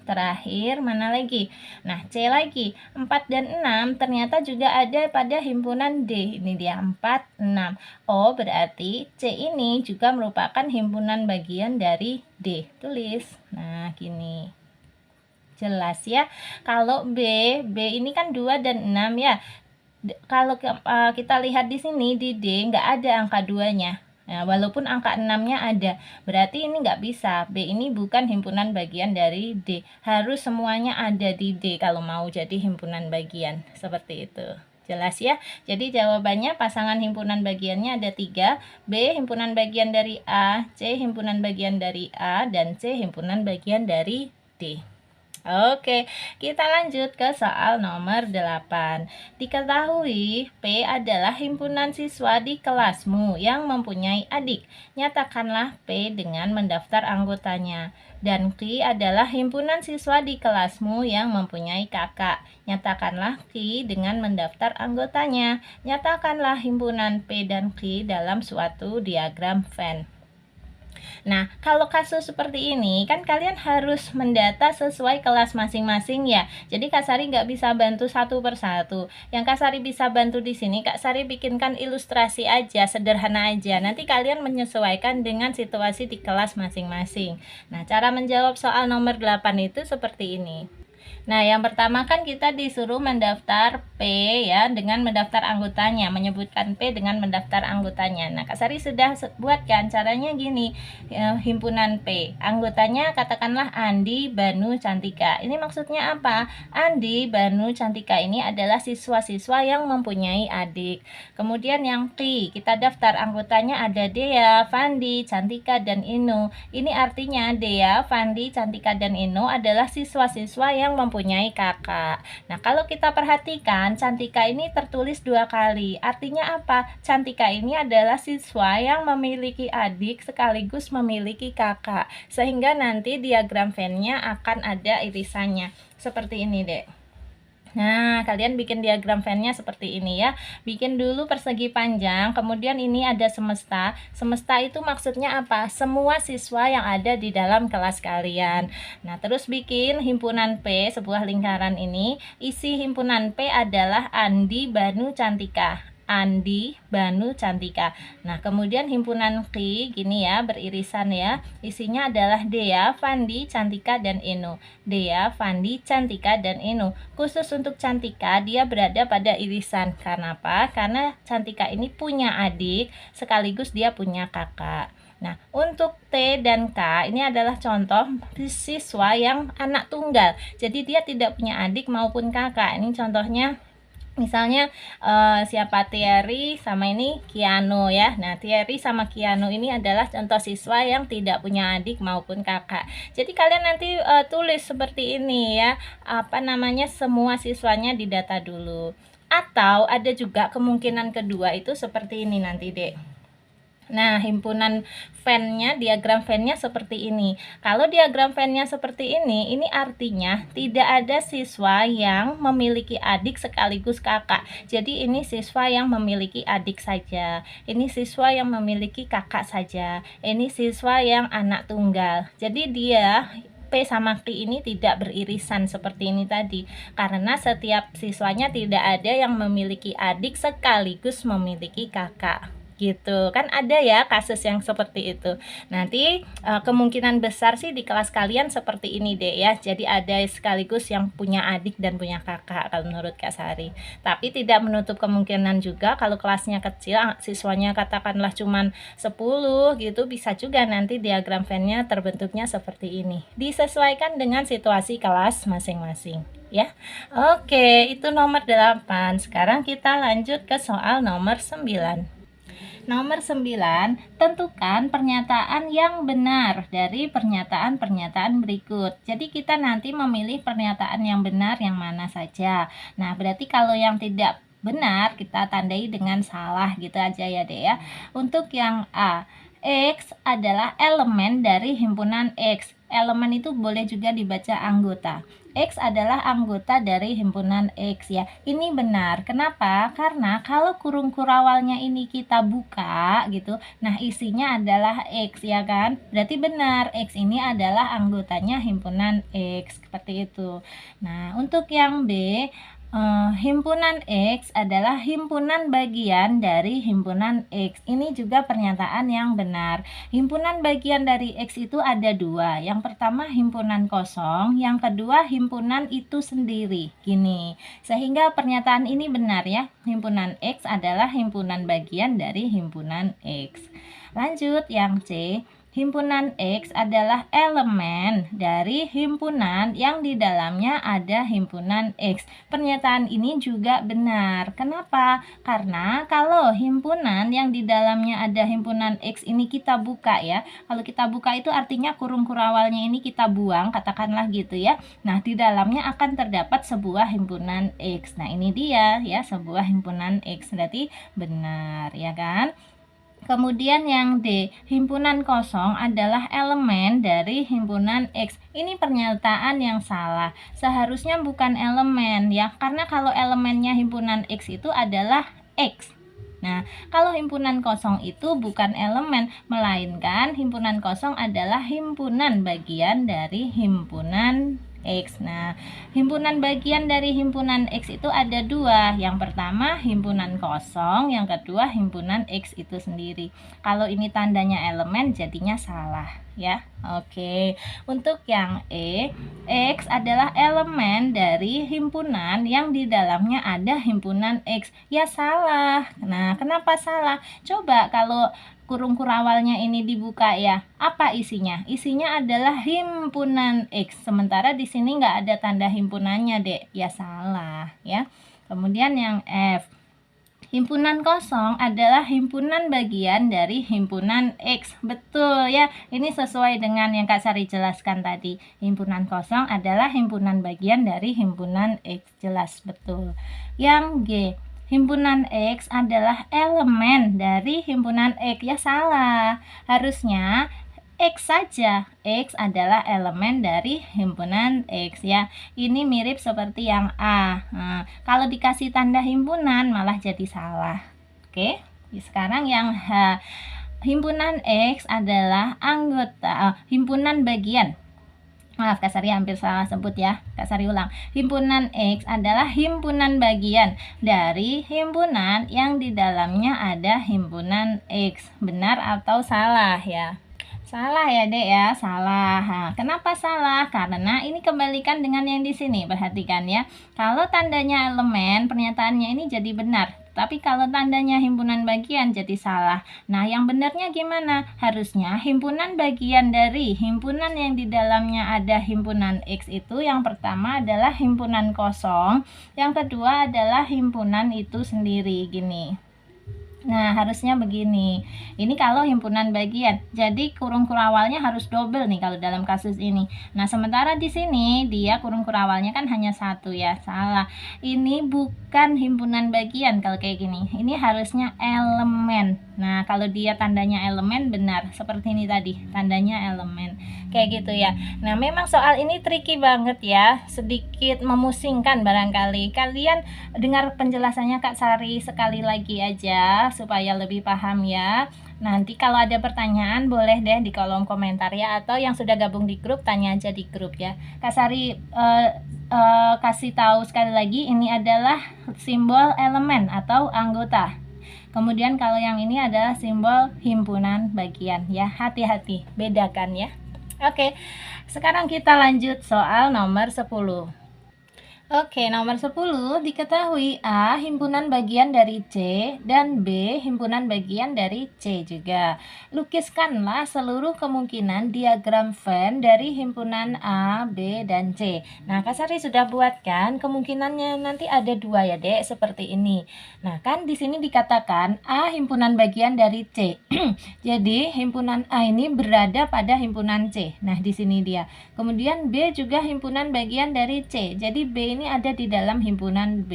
Terakhir, mana lagi? Nah, C lagi. 4 dan 6 ternyata juga ada pada himpunan D. Ini dia 4, 6. Oh, berarti C ini juga merupakan himpunan bagian dari D. Tulis. Nah, gini. Jelas ya. Kalau B ini kan 2 dan 6 ya. Kalau kita lihat di sini di D nggak ada angka 2-nya. Nah, walaupun angka 6-nya ada, berarti ini nggak bisa. B ini bukan himpunan bagian dari D. Harus semuanya ada di D kalau mau jadi himpunan bagian. Seperti itu. Jelas ya? Jadi jawabannya pasangan himpunan bagiannya ada 3. B himpunan bagian dari A, C himpunan bagian dari A, dan C himpunan bagian dari D. Oke, kita lanjut ke soal nomor 8. Diketahui P adalah himpunan siswa di kelasmu yang mempunyai adik. Nyatakanlah P dengan mendaftar anggotanya. Dan Q adalah himpunan siswa di kelasmu yang mempunyai kakak. Nyatakanlah Q dengan mendaftar anggotanya. Nyatakanlah himpunan P dan Q dalam suatu diagram Venn. Nah, kalau kasus seperti ini, kan kalian harus mendata sesuai kelas masing-masing ya. Jadi Kak Sari nggak bisa bantu satu persatu. Yang Kak Sari bisa bantu di sini, Kak Sari bikinkan ilustrasi aja, sederhana aja. Nanti kalian menyesuaikan dengan situasi di kelas masing-masing. Nah, cara menjawab soal nomor 8 itu seperti ini. Nah, yang pertama kan kita disuruh mendaftar P ya, dengan mendaftar anggotanya, menyebutkan P dengan mendaftar anggotanya. Nah, Kak Sari sudah buat kan, caranya gini, himpunan P. Anggotanya katakanlah Andi, Banu, Cantika. Ini maksudnya apa? Andi, Banu, Cantika ini adalah siswa-siswa yang mempunyai adik. Kemudian yang Q, kita daftar anggotanya ada Dea, Fandi, Cantika, dan Inu. Ini artinya Dea, Fandi, Cantika, dan Inu adalah siswa-siswa yang mempunyai kakak. Nah, kalau kita perhatikan, Cantika ini tertulis 2 kali. Artinya apa? Cantika ini adalah siswa yang memiliki adik sekaligus memiliki kakak. Sehingga nanti diagram Venn-nya akan ada irisannya. Seperti ini, Dek. Nah, kalian bikin diagram Venn-nya seperti ini ya. Bikin dulu persegi panjang, kemudian ini ada semesta. Semesta itu maksudnya apa? Semua siswa yang ada di dalam kelas kalian. Nah, terus bikin himpunan P, sebuah lingkaran ini. Isi himpunan P adalah Andi, Banu, Cantika. Andi, Banu, Cantika. Nah, kemudian himpunan Q gini ya, beririsan ya. Isinya adalah Dea, Fandi, Cantika, dan Inu. Dea, Fandi, Cantika, dan Inu. Khusus untuk Cantika, dia berada pada irisan. Karena apa? Karena Cantika ini punya adik, sekaligus dia punya kakak. Nah, untuk T dan K ini adalah contoh siswa yang anak tunggal. Jadi dia tidak punya adik maupun kakak. Ini contohnya misalnya siapa Thierry sama ini Kiano ya. Nah, Thierry sama Kiano ini adalah contoh siswa yang tidak punya adik maupun kakak. Jadi kalian nanti tulis seperti ini ya. Apa namanya, semua siswanya didata dulu. Atau ada juga kemungkinan kedua itu seperti ini nanti, Dek. Nah, himpunan Venn-nya, diagram Venn-nya seperti ini. Kalau diagram Venn-nya seperti ini artinya tidak ada siswa yang memiliki adik sekaligus kakak. Jadi ini siswa yang memiliki adik saja. Ini siswa yang memiliki kakak saja. Ini siswa yang anak tunggal. Jadi dia P sama Q ini tidak beririsan seperti ini tadi, karena setiap siswanya tidak ada yang memiliki adik sekaligus memiliki kakak. gitu kan, ada ya kasus yang seperti itu. Nanti kemungkinan besar sih di kelas kalian seperti ini deh ya, jadi ada sekaligus yang punya adik dan punya kakak kalau menurut Kak Sari. Tapi tidak menutup kemungkinan juga kalau kelasnya kecil, siswanya katakanlah cuman 10 gitu, bisa juga nanti diagram Venn-nya terbentuknya seperti ini. Disesuaikan dengan situasi kelas masing-masing ya. Oke, itu nomor 8. Sekarang kita lanjut ke soal nomor 9. Nomor 9, tentukan pernyataan yang benar dari pernyataan-pernyataan berikut. Jadi kita nanti memilih pernyataan yang benar yang mana saja. Nah, berarti kalau yang tidak benar kita tandai dengan salah gitu aja ya deh ya. Untuk yang A, X adalah elemen dari himpunan X. Elemen itu boleh juga dibaca anggota. X adalah anggota dari himpunan X ya. Ini benar. Kenapa? Karena kalau kurung kurawalnya ini kita buka gitu, nah isinya adalah X ya kan? Berarti benar, X ini adalah anggotanya himpunan X, seperti itu. Nah, untuk yang B, himpunan X adalah himpunan bagian dari himpunan X. Ini juga pernyataan yang benar. Himpunan bagian dari X itu ada dua. Yang pertama himpunan kosong, yang kedua himpunan itu sendiri. Gini. Sehingga pernyataan ini benar ya. Himpunan X adalah himpunan bagian dari himpunan X. Lanjut yang C. Himpunan X adalah elemen dari himpunan yang di dalamnya ada himpunan X. Pernyataan ini juga benar. Kenapa? Karena kalau himpunan yang di dalamnya ada himpunan X ini kita buka ya. Kalau kita buka itu artinya kurung kurawalnya ini kita buang, katakanlah gitu ya. Nah, di dalamnya akan terdapat sebuah himpunan X. Nah, ini dia ya, sebuah himpunan X. Berarti benar ya kan? Kemudian yang D, himpunan kosong adalah elemen dari himpunan X. Ini pernyataan yang salah. Seharusnya bukan elemen ya, karena kalau elemennya himpunan X itu adalah X. Nah, kalau himpunan kosong itu bukan elemen, melainkan himpunan kosong adalah himpunan bagian dari himpunan X. Nah, himpunan bagian dari himpunan X itu ada dua. Yang pertama himpunan kosong, yang kedua himpunan X itu sendiri. Kalau ini tandanya elemen jadinya salah ya. Oke. Untuk yang E, X adalah elemen dari himpunan yang di dalamnya ada himpunan X. Ya salah. Nah, kenapa salah? Coba kalau kurung kurawalnya ini dibuka ya, apa isinya? Isinya adalah himpunan X. Sementara di sini nggak ada tanda himpunannya, Dek. Ya salah, ya. Kemudian yang F, himpunan kosong adalah himpunan bagian dari himpunan X. Betul ya, ini sesuai dengan yang Kak Sari jelaskan tadi. Himpunan kosong adalah himpunan bagian dari himpunan X. Jelas, betul. Yang G, himpunan X adalah elemen dari himpunan X. Ya salah, harusnya X saja. X adalah elemen dari himpunan X ya. Ini mirip seperti yang A. Nah, kalau dikasih tanda himpunan malah jadi salah. Oke, sekarang yang H, himpunan X adalah anggota himpunan bagian. Maaf, Kak Sari hampir salah sebut ya. Kak Sari ulang. Himpunan X adalah himpunan bagian dari himpunan yang di dalamnya ada himpunan X. Benar atau salah ya? Salah ya, Dek ya, salah. Nah, kenapa salah? Karena ini kebalikan dengan yang di sini. Perhatikan ya. Kalau tandanya elemen, pernyataannya ini jadi benar. Tapi kalau tandanya himpunan bagian jadi salah. Nah, yang benarnya gimana? Harusnya himpunan bagian dari himpunan yang di dalamnya ada himpunan X itu yang pertama adalah himpunan kosong, yang kedua adalah himpunan itu sendiri, gini. Nah, harusnya begini. Ini kalau himpunan bagian. Jadi kurung kurawalnya harus double nih kalau dalam kasus ini. Nah, sementara di sini dia kurung kurawalnya kan hanya satu ya. Salah. Ini bukan himpunan bagian kalau kayak gini. Ini harusnya elemen. Nah, kalau dia tandanya elemen benar. Seperti ini tadi, tandanya elemen. Kayak gitu ya. Nah, memang soal ini tricky banget ya. Sedikit memusingkan barangkali. Kalian dengar penjelasannya Kak Sari sekali lagi aja supaya lebih paham ya. Nanti kalau ada pertanyaan boleh deh di kolom komentar ya, atau yang sudah gabung di grup tanya aja di grup ya. Kak Sari kasih tahu sekali lagi, ini adalah simbol elemen atau anggota. Kemudian kalau yang ini adalah simbol himpunan bagian ya, hati-hati bedakan ya. Oke, sekarang kita lanjut soal nomor 10. Oke, nomor 10 diketahui A himpunan bagian dari C dan B himpunan bagian dari C juga. Lukiskanlah seluruh kemungkinan diagram Venn dari himpunan A, B, dan C. Nah, Kak Sari sudah buatkan kemungkinannya nanti ada dua ya, Dek, seperti ini. Nah, kan di sini dikatakan A himpunan bagian dari C. Jadi, himpunan A ini berada pada himpunan C. Nah, di sini dia. Kemudian B juga himpunan bagian dari C. Jadi B ini ada di dalam himpunan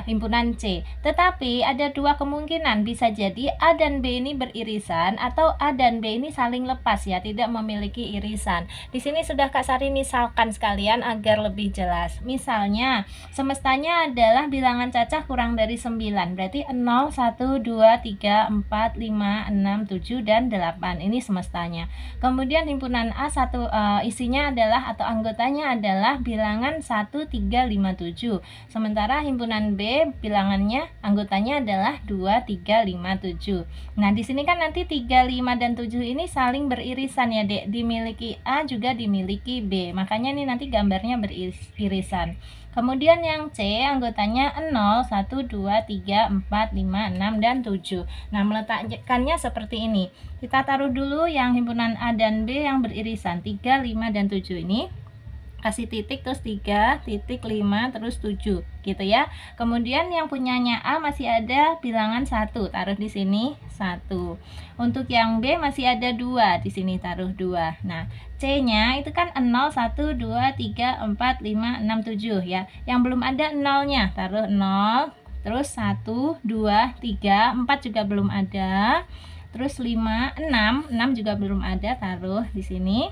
himpunan C. Tetapi ada dua kemungkinan, bisa jadi A dan B ini beririsan atau A dan B ini saling lepas ya, tidak memiliki irisan. Di sini sudah Kak Sari misalkan sekalian agar lebih jelas. Misalnya, semestanya adalah bilangan cacah kurang dari 9. Berarti 0, 1, 2, 3, 4, 5, 6, 7 dan 8. Ini semestanya. Kemudian himpunan A isinya adalah atau anggotanya adalah bilangan 1, 3, 5, 7. Sementara himpunan B bilangannya anggotanya adalah 2, 3, 5, 7. Nah, di sini kan nanti 3, 5 dan 7 ini saling beririsan ya, Dek. Dimiliki A juga dimiliki B. Makanya ini nanti gambarnya beririsan. Kemudian yang C anggotanya 0, 1, 2, 3, 4, 5, 6 dan 7. Nah, meletakkannya seperti ini. Kita taruh dulu yang himpunan A dan B yang beririsan 3, 5 dan 7 ini. Kasih titik terus 3, titik 5 terus 7 gitu ya. Kemudian yang punyanya A masih ada bilangan 1, taruh di sini 1. Untuk yang B masih ada 2, di sini taruh 2. Nah, C-nya itu kan 0, 1, 2, 3, 4, 5, 6, 7 ya. Yang belum ada 0-nya, taruh 0, terus 1, 2, 3, 4 juga belum ada. Terus 5, 6 juga belum ada, taruh di sini.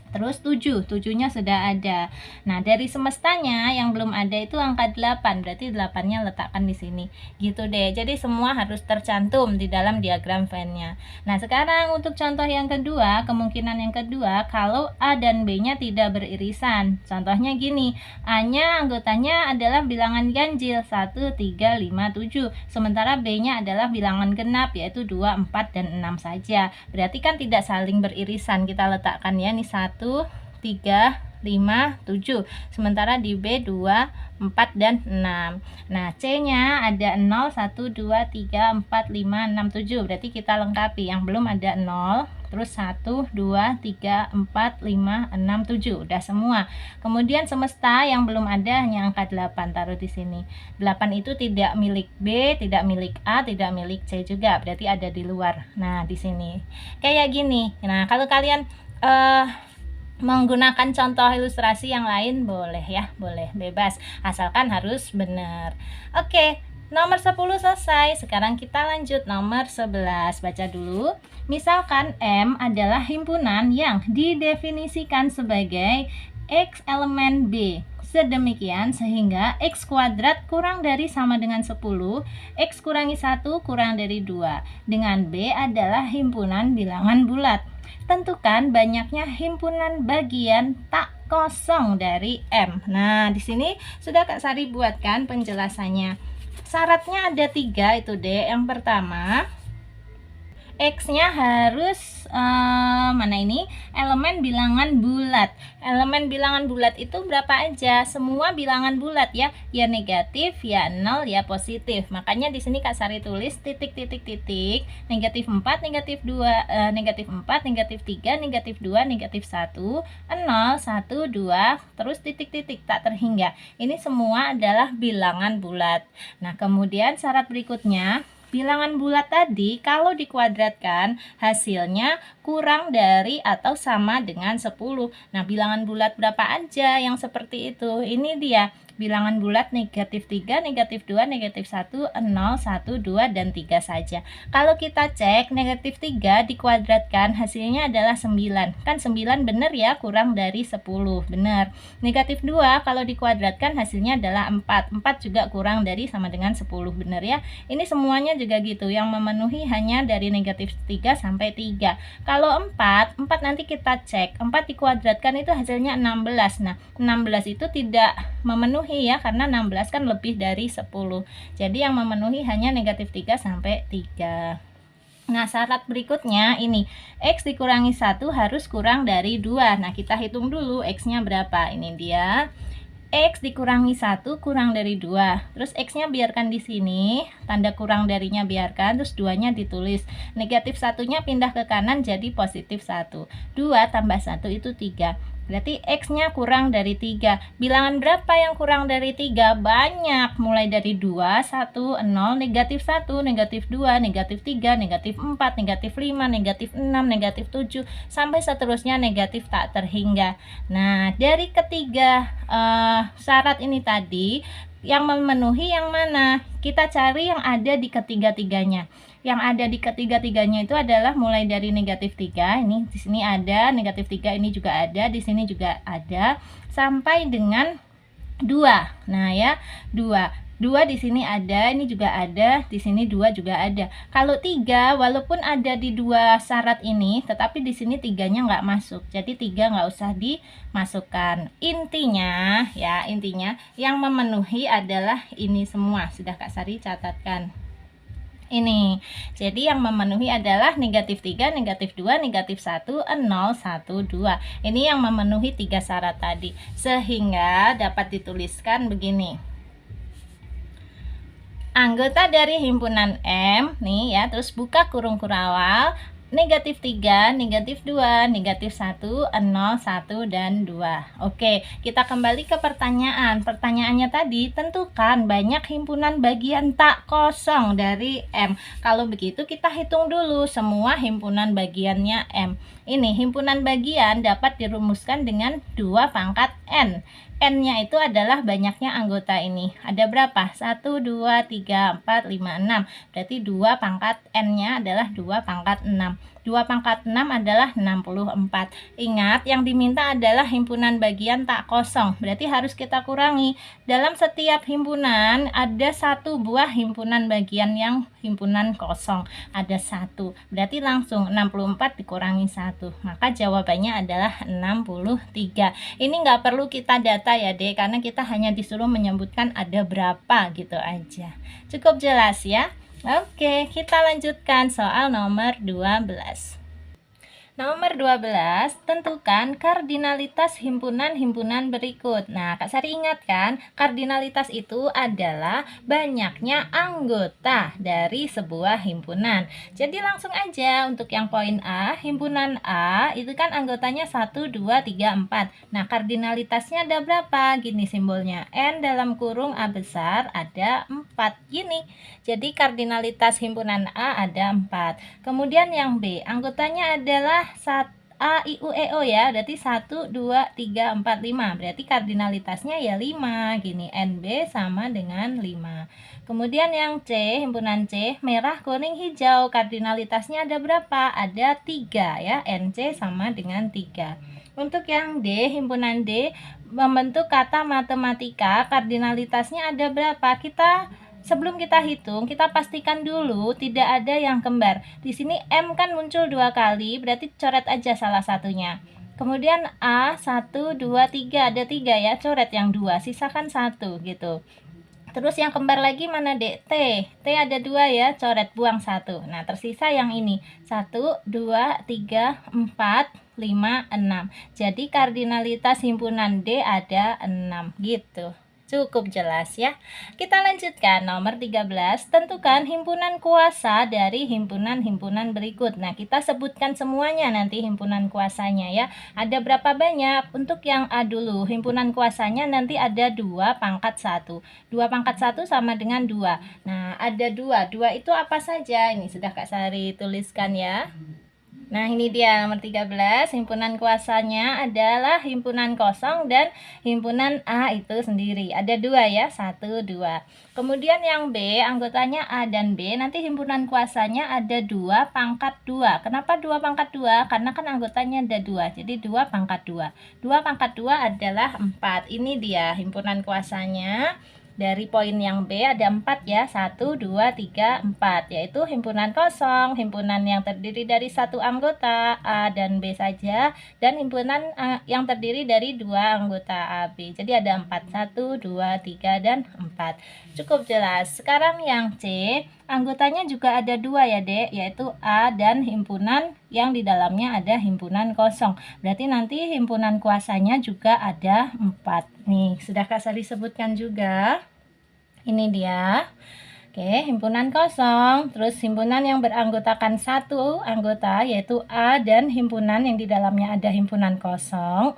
Terus 7-nya sudah ada. Nah, dari semestanya yang belum ada itu angka 8, berarti 8-nya letakkan di sini. Gitu deh. Jadi semua harus tercantum di dalam diagram Venn-nya. Nah, sekarang untuk contoh yang kedua, kemungkinan yang kedua kalau A dan B-nya tidak beririsan. Contohnya gini, A-nya anggotanya adalah bilangan ganjil 1, 3, 5, 7. Sementara B-nya adalah bilangan genap yaitu 2, 4 dan 6 saja. Berarti kan tidak saling beririsan. Kita letakkan ya, ini 1, 3, 5, 7. Sementara di B 2, 4 dan 6. Nah, C-nya ada 0, 1, 2, 3, 4, 5, 6, 7. Berarti kita lengkapi. Yang belum ada 0, terus 1, 2, 3, 4, 5, 6, 7. Udah semua. Kemudian semesta yang belum ada hanya angka 8, taruh di sini. 8 itu tidak milik B, tidak milik A, tidak milik C juga. Berarti ada di luar. Nah, di sini. Kayak gini. Nah, kalau kalian menggunakan contoh ilustrasi yang lain boleh ya, boleh bebas, asalkan harus benar. Oke, nomor 10 selesai. Sekarang kita lanjut nomor 11. Baca dulu. Misalkan M adalah himpunan yang didefinisikan sebagai X elemen B. Sedemikian sehingga X kuadrat kurang dari sama dengan 10, X kurangi 1 kurang dari 2. Dengan B adalah himpunan bilangan bulat. Tentukan banyaknya himpunan bagian tak kosong dari M. Nah, di sini sudah Kak Sari buatkan penjelasannya. Syaratnya ada 3 itu deh. Yang pertama, X-nya harus elemen bilangan bulat. Elemen bilangan bulat itu berapa aja? Semua bilangan bulat ya. Ya negatif, ya 0, ya positif. Makanya di sini Kak Sari tulis titik titik titik, negatif 4, negatif 2, negatif 4, negatif 3, negatif 2, negatif 1, 0, 1, 2, terus titik titik tak terhingga. Ini semua adalah bilangan bulat. Nah, kemudian syarat berikutnya, bilangan bulat tadi kalau dikuadratkan hasilnya kurang dari atau sama dengan 10. Nah, bilangan bulat berapa aja yang seperti itu? Ini dia. Bilangan bulat negatif 3, negatif 2, negatif 1, 0, 1, 2, dan 3 saja. Kalau kita cek negatif 3 dikuadratkan hasilnya adalah 9. Kan 9 benar ya, kurang dari 10. Benar. Negatif 2 kalau dikuadratkan hasilnya adalah 4. 4 juga kurang dari sama dengan 10. Benar ya. Ini semuanya juga gitu. Yang memenuhi hanya dari negatif 3 sampai 3. Kalau 4 nanti kita cek. 4 dikuadratkan itu hasilnya 16. Nah, 16 itu tidak memenuhi memenuhi ya, karena 16 kan lebih dari 10. Jadi yang memenuhi hanya negatif 3 sampai 3. Nah, syarat berikutnya ini, X dikurangi 1 harus kurang dari 2. Nah, kita hitung dulu X-nya berapa. Ini dia. X dikurangi 1 kurang dari 2. Terus X-nya biarkan di sini, tanda kurang darinya biarkan, terus 2-nya ditulis. Negatif 1-nya pindah ke kanan jadi positif 1. 2 tambah 1 itu 3. Berarti X-nya kurang dari 3. Bilangan berapa yang kurang dari 3? Banyak. Mulai dari 2, 1, 0, negatif 1, negatif 2, negatif 3, negatif 4, negatif 5, negatif 6, negatif 7, sampai seterusnya negatif tak terhingga. Nah, dari ketiga syarat ini tadi, yang memenuhi yang mana? Kita cari yang ada di ketiga-tiganya. Yang ada di ketiga-tiganya itu adalah mulai dari negatif 3, ini di sini ada, negatif 3 ini juga ada, di sini juga ada, sampai dengan 2. Nah ya, 2 di sini ada, ini juga ada, di sini 2 juga ada. Kalau 3, walaupun ada di 2 syarat ini, tetapi di sini 3-nya nggak masuk. Jadi 3 nggak usah dimasukkan. Intinya ya, intinya yang memenuhi adalah ini semua. Sudah Kak Sari catatkan. Ini. Jadi yang memenuhi adalah negatif 3, negatif 2, negatif 1, 0, 1, 2. Ini yang memenuhi 3 syarat tadi. Sehingga dapat dituliskan begini. Anggota dari himpunan M, nih ya, terus buka kurung kurawal, negatif 3, negatif 2, negatif 1, 0, 1, dan 2. Oke, kita kembali ke pertanyaan. Pertanyaannya tadi, tentukan banyak himpunan bagian tak kosong dari M. Kalau begitu kita hitung dulu semua himpunan bagiannya M. Ini himpunan bagian dapat dirumuskan dengan 2 pangkat N. N-nya itu adalah banyaknya anggota ini. Ada berapa? 1, 2, 3, 4, 5, 6. Berarti 2 pangkat N-nya adalah 2 pangkat 6. 2 pangkat 6 adalah 64. Ingat, yang diminta adalah himpunan bagian tak kosong. Berarti harus kita kurangi. Dalam setiap himpunan ada 1 buah himpunan bagian yang himpunan kosong. Ada 1. Berarti langsung 64 dikurangi 1. Maka jawabannya adalah 63. Ini nggak perlu kita data ya Dek, karena kita hanya disuruh menyebutkan ada berapa gitu aja. Cukup jelas ya? Oke, kita lanjutkan soal nomor 12. Nomor 12, tentukan kardinalitas himpunan-himpunan berikut. Nah, Kak Sari ingatkan, kardinalitas itu adalah banyaknya anggota dari sebuah himpunan. Jadi langsung aja untuk yang poin A, himpunan A itu kan anggotanya 1, 2, 3, 4. Nah, kardinalitasnya ada berapa? Gini simbolnya, N dalam kurung A besar ada 4. Gini. Jadi kardinalitas himpunan A ada 4. Kemudian yang B, anggotanya adalah A, I, U, E, O ya, berarti 1, 2, 3, 4, 5. Berarti kardinalitasnya ya 5. Gini, NB sama dengan 5. Kemudian yang C, himpunan C, merah, kuning, hijau. Kardinalitasnya ada berapa? Ada 3 ya, NC sama dengan 3. Untuk yang D, himpunan D, membentuk kata matematika, kardinalitasnya ada berapa? Sebelum kita hitung, kita pastikan dulu tidak ada yang kembar. Di sini M kan muncul 2 kali, berarti coret aja salah satunya. Kemudian A, 1, 2, 3, ada 3 ya, coret yang 2, sisakan 1 gitu. Terus yang kembar lagi mana Dek? T ada 2 ya, coret, buang 1. Nah, tersisa yang ini, 1, 2, 3, 4, 5, 6. Jadi kardinalitas himpunan D ada 6 gitu. Cukup jelas ya. Kita lanjutkan nomor 13, tentukan himpunan kuasa dari himpunan-himpunan berikut. Nah, kita sebutkan semuanya nanti himpunan kuasanya ya. Ada berapa banyak? Untuk yang A dulu, himpunan kuasanya nanti ada 2 pangkat 1. 2 pangkat 1 sama dengan 2. Nah, ada 2. 2 itu apa saja? Ini sudah Kak Sari tuliskan ya. Nah, ini dia nomor 13, himpunan kuasanya adalah himpunan kosong dan himpunan A itu sendiri. Ada 2 ya, 1, 2. Kemudian yang B, anggotanya A dan B, nanti himpunan kuasanya ada 2 pangkat 2. Kenapa 2 pangkat 2? Karena kan anggotanya ada 2, jadi 2 pangkat 2. 2 pangkat 2 adalah 4. Ini dia himpunan kuasanya. Dari poin yang B ada 4 ya, 1, 2, 3, 4, yaitu himpunan kosong, himpunan yang terdiri dari satu anggota A dan B saja, dan himpunan yang terdiri dari dua anggota A, B. Jadi ada 4, 1, 2, 3, dan 4. Cukup jelas. Sekarang yang C, anggotanya juga ada dua ya Dek, yaitu A dan himpunan yang di dalamnya ada himpunan kosong. Berarti nanti himpunan kuasanya juga ada 4. Nih, sudah Kak Sari sebutkan juga. Ini dia. Oke, himpunan kosong, terus himpunan yang beranggotakan satu anggota yaitu A dan himpunan yang di dalamnya ada himpunan kosong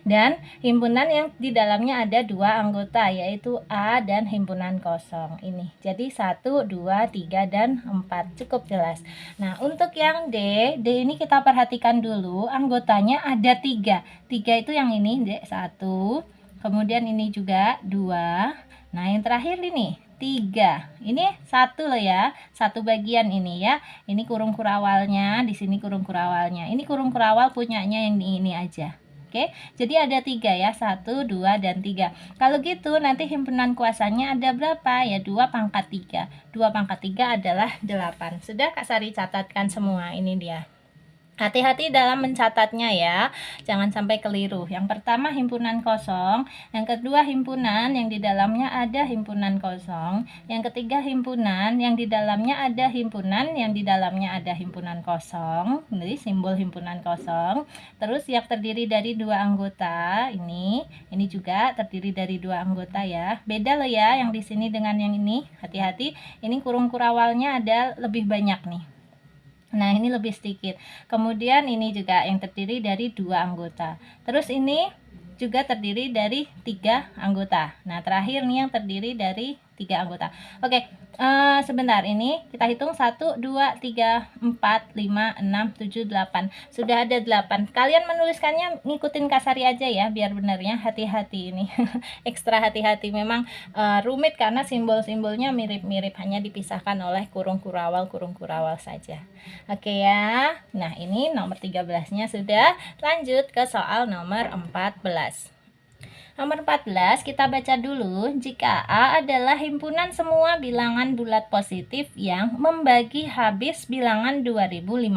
dan himpunan yang di dalamnya ada dua anggota yaitu A dan himpunan kosong. Ini. Jadi 1, 2, 3, dan 4. Cukup jelas. Nah, untuk yang D ini kita perhatikan dulu anggotanya ada 3. 3 itu yang ini, D, 1. Kemudian ini juga 2. Nah, yang terakhir ini 3. Ini 1 loh ya. 1 bagian ini ya. Ini kurung kurawalnya, di sini kurung kurawalnya. Ini kurung kurawal punyanya yang di ini aja. Oke. Jadi ada 3 ya. 1, 2, dan 3. Kalau gitu nanti himpunan kuasanya ada berapa? Ya 2 pangkat 3. 2 pangkat 3 adalah 8. Sudah Kak Sari catatkan semua. Ini dia. Hati-hati dalam mencatatnya ya, jangan sampai keliru. Yang pertama himpunan kosong, yang kedua himpunan yang di dalamnya ada himpunan kosong, yang ketiga himpunan yang di dalamnya ada himpunan yang di dalamnya ada himpunan kosong. Ini simbol himpunan kosong. Terus yang terdiri dari dua anggota, ini juga terdiri dari dua anggota ya. Beda loh ya yang di sini dengan yang ini. Hati-hati, ini kurung kurawalnya ada lebih banyak nih. Nah, ini lebih sedikit. Kemudian ini juga yang terdiri dari dua anggota. Terus ini juga terdiri dari 3 anggota. Nah, terakhir nih yang terdiri dari 3 anggota. Oke, sebentar, ini kita hitung 1, 2, 3, 4, 5, 6, 7, 8. Sudah ada 8. Kalian menuliskannya ngikutin Kak Sari aja ya, biar benernya. Hati-hati ini. Ekstra hati-hati. Memang rumit karena simbol-simbolnya mirip-mirip, hanya dipisahkan oleh kurung kurawal saja. Oke ya. Nah, ini nomor 13-nya sudah. Lanjut ke soal nomor 14. Nomor 14 kita baca dulu. Jika A adalah himpunan semua bilangan bulat positif yang membagi habis bilangan 2015,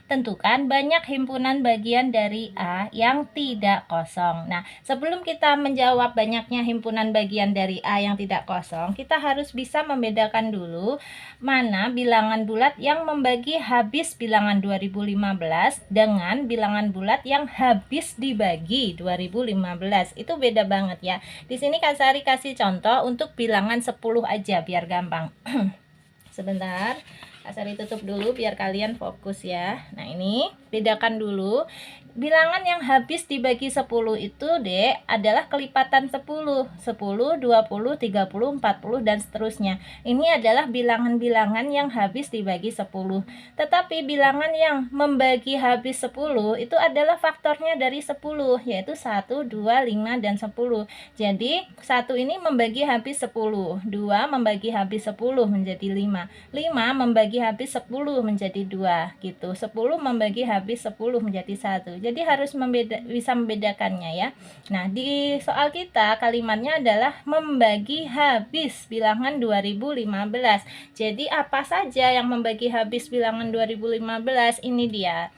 tentukan banyak himpunan bagian dari A yang tidak kosong. Nah, sebelum kita menjawab banyaknya himpunan bagian dari A yang tidak kosong, kita harus bisa membedakan dulu mana bilangan bulat yang membagi habis bilangan 2015 dengan bilangan bulat yang habis dibagi 2015. Itu beda banget ya. Di sini Kak Sari kasih contoh untuk bilangan 10 aja biar gampang. Sebentar, Kak Sari tutup dulu biar kalian fokus ya. Nah, ini bedakan dulu. Bilangan yang habis dibagi 10 itu adalah kelipatan 10. 10, 20, 30, 40, dan seterusnya. Ini adalah bilangan-bilangan yang habis dibagi 10. Tetapi bilangan yang membagi habis 10 itu adalah faktornya dari 10, yaitu 1, 2, 5, dan 10. Jadi, 1 ini membagi habis 10. 2 membagi habis 10 menjadi 5. 5 membagi habis 10 menjadi 2. Gitu. 10 membagi habis 10 menjadi 1. Jadi harus bisa membedakannya ya. Nah, di soal kita kalimatnya adalah membagi habis bilangan 2015. Jadi apa saja yang membagi habis bilangan 2015? Ini dia.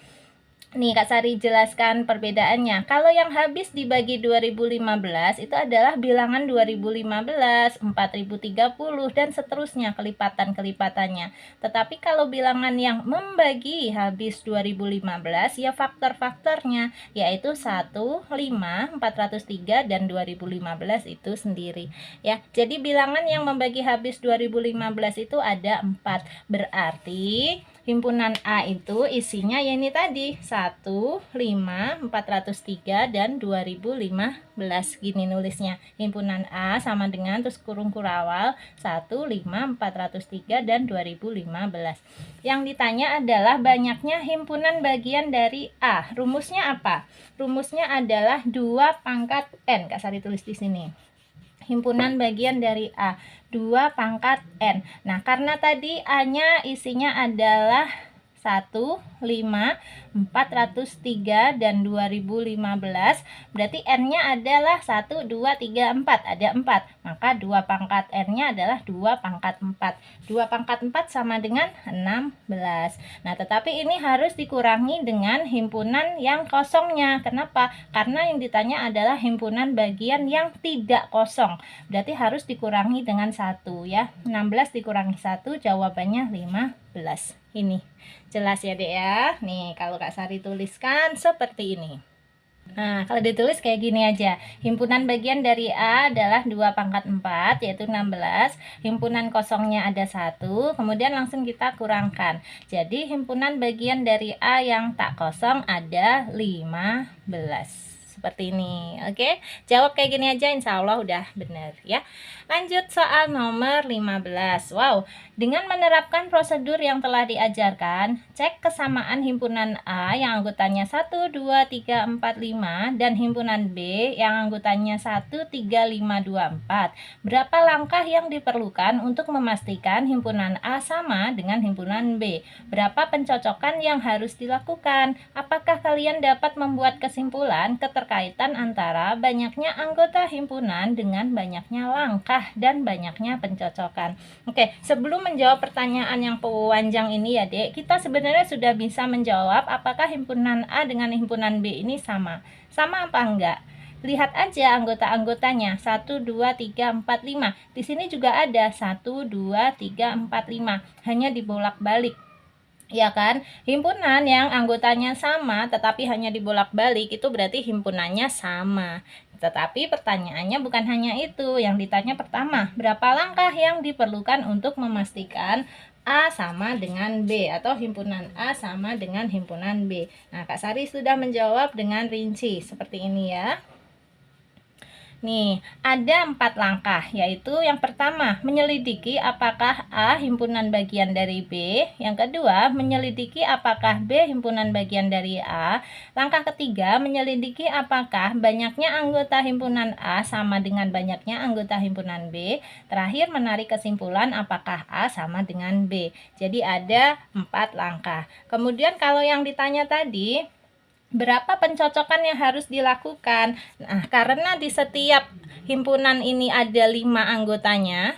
Nih Kak Sari jelaskan perbedaannya. Kalau yang habis dibagi 2015 itu adalah bilangan 2015, 4030, dan seterusnya kelipatan-kelipatannya. Tetapi kalau bilangan yang membagi habis 2015 ya faktor-faktornya yaitu 1, 5, 403, dan 2015 itu sendiri ya. Jadi bilangan yang membagi habis 2015 itu ada 4. Berarti himpunan A itu isinya ya ini tadi 1, 5, 403, dan 2015. Gini nulisnya. Himpunan A sama dengan terus kurung kurawal 1, 5, 403, dan 2015. Yang ditanya adalah banyaknya himpunan bagian dari A. Rumusnya apa? Rumusnya adalah 2 pangkat N. Kak Sari tulis di sini. Himpunan bagian dari A 2 pangkat N. Nah, karena tadi A-nya isinya adalah 1, 5, 403, dan 2015. Berarti N-nya adalah 1, 2, 3, 4. Ada 4. Maka 2 pangkat N-nya adalah 2 pangkat 4. 2 pangkat 4 sama dengan 16. Nah, tetapi ini harus dikurangi dengan himpunan yang kosongnya. Kenapa? Karena yang ditanya adalah himpunan bagian yang tidak kosong. Berarti harus dikurangi dengan 1 ya. 16 dikurangi 1, jawabannya 15. Ini jelas ya Dek ya. Nih kalau Kak Sari tuliskan seperti ini. Nah kalau ditulis kayak gini aja, himpunan bagian dari A adalah 2 pangkat 4 yaitu 16. Himpunan kosongnya ada 1, kemudian langsung kita kurangkan. Jadi himpunan bagian dari A yang tak kosong ada 15. Seperti ini. Oke, jawab kayak gini aja, insya Allah udah benar ya. Lanjut soal nomor 15. Wow, dengan menerapkan prosedur yang telah diajarkan, cek kesamaan himpunan A yang anggotanya 1, 2, 3, 4, 5 dan himpunan B yang anggotanya 1, 3, 5, 2, 4. Berapa langkah yang diperlukan untuk memastikan himpunan A sama dengan himpunan B? Berapa pencocokan yang harus dilakukan? Apakah kalian dapat membuat kesimpulan keterkaitan antara banyaknya anggota himpunan dengan banyaknya langkah dan banyaknya pencocokan? Oke, sebelum menjawab pertanyaan yang panjang ini ya Dek, kita sebenarnya sudah bisa menjawab apakah himpunan A dengan himpunan B ini sama. Sama apa enggak? Lihat aja anggota-anggotanya 1, 2, 3, 4, 5. Di sini juga ada 1, 2, 3, 4, 5. Hanya dibolak-balik. Ya kan? Himpunan yang anggotanya sama tetapi hanya dibolak-balik itu berarti himpunannya sama. Tetapi pertanyaannya bukan hanya itu. Yang ditanya pertama, berapa langkah yang diperlukan untuk memastikan A sama dengan B atau himpunan A sama dengan himpunan B. Nah, Kak Sari sudah menjawab dengan rinci seperti ini ya. Nih, ada 4 langkah, yaitu yang pertama, menyelidiki apakah A himpunan bagian dari B. Yang kedua, menyelidiki apakah B himpunan bagian dari A. Langkah ketiga, menyelidiki apakah banyaknya anggota himpunan A sama dengan banyaknya anggota himpunan B. Terakhir, menarik kesimpulan apakah A sama dengan B. Jadi ada 4 langkah. Kemudian kalau yang ditanya tadi, berapa pencocokan yang harus dilakukan? Nah, karena di setiap himpunan ini ada 5 anggotanya,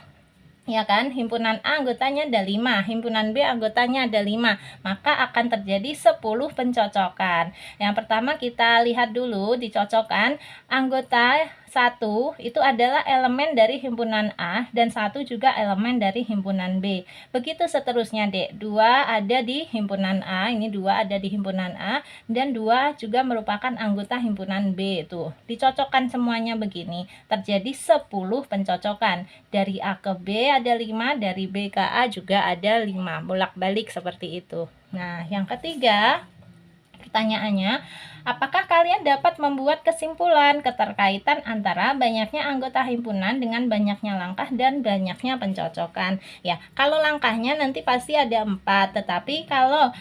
ya kan? Himpunan A anggotanya ada 5, himpunan B anggotanya ada 5, maka akan terjadi 10 pencocokan. Yang pertama kita lihat dulu dicocokkan anggota 1 itu adalah elemen dari himpunan A dan 1 juga elemen dari himpunan B. Begitu seterusnya Dek. 2 ada di himpunan A, ini 2 ada di himpunan A dan 2 juga merupakan anggota himpunan B. Tuh, dicocokkan semuanya begini. Terjadi 10 pencocokan. Dari A ke B ada 5, dari B ke A juga ada 5. Bolak-balik seperti itu. Nah, yang ketiga, pertanyaannya, apakah kalian dapat membuat kesimpulan keterkaitan antara banyaknya anggota himpunan dengan banyaknya langkah dan banyaknya pencocokan? Ya, kalau langkahnya nanti pasti ada 4, tetapi kalau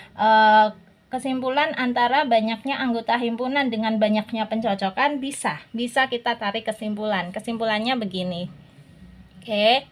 kesimpulan antara banyaknya anggota himpunan dengan banyaknya pencocokan bisa kita tarik kesimpulan. Kesimpulannya begini. Oke,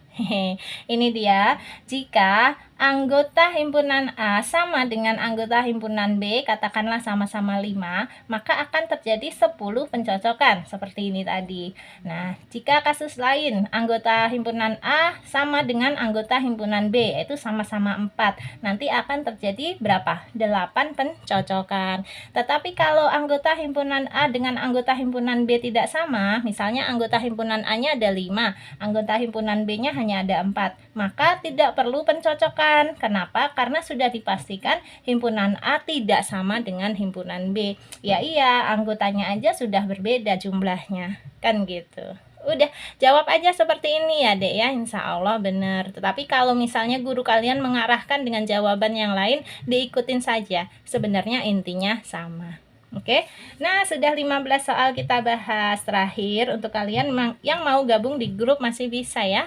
ini dia. Jika anggota himpunan A sama dengan anggota himpunan B, katakanlah sama-sama 5, maka akan terjadi 10 pencocokan, seperti ini tadi. Nah, jika kasus lain, anggota himpunan A sama dengan anggota himpunan B, yaitu sama-sama 4, nanti akan terjadi berapa? 8 pencocokan. Tetapi kalau anggota himpunan A dengan anggota himpunan B tidak sama, misalnya anggota himpunan A-nya ada 5, anggota himpunan B-nya hanya ada 4, maka tidak perlu pencocokan. Kenapa? Karena sudah dipastikan himpunan A tidak sama dengan himpunan B. Ya iya, anggotanya aja sudah berbeda jumlahnya. Kan gitu. Udah, jawab aja seperti ini ya Dek ya, insya Allah benar. Tetapi kalau misalnya guru kalian mengarahkan dengan jawaban yang lain, diikutin saja. Sebenarnya intinya sama. Oke, nah sudah 15 soal kita bahas. Terakhir untuk kalian yang mau gabung di grup masih bisa ya.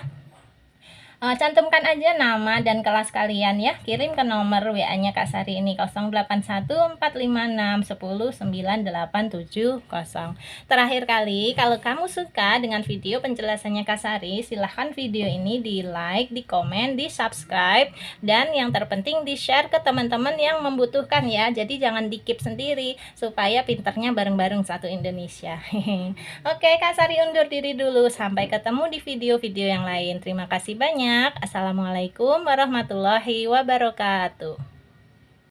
Cantumkan aja nama dan kelas kalian ya. Kirim ke nomor WA-nya Kak Sari ini 081456109870. Terakhir kali, kalau kamu suka dengan video penjelasannya Kak Sari, silahkan video ini di like, di komen, di subscribe, dan yang terpenting di share ke teman-teman yang membutuhkan ya. Jadi jangan di keep sendiri, supaya pinternya bareng-bareng satu Indonesia. Oke, Kak Sari undur diri dulu. Sampai ketemu di video-video yang lain. Terima kasih banyak. Assalamualaikum warahmatullahi wabarakatuh.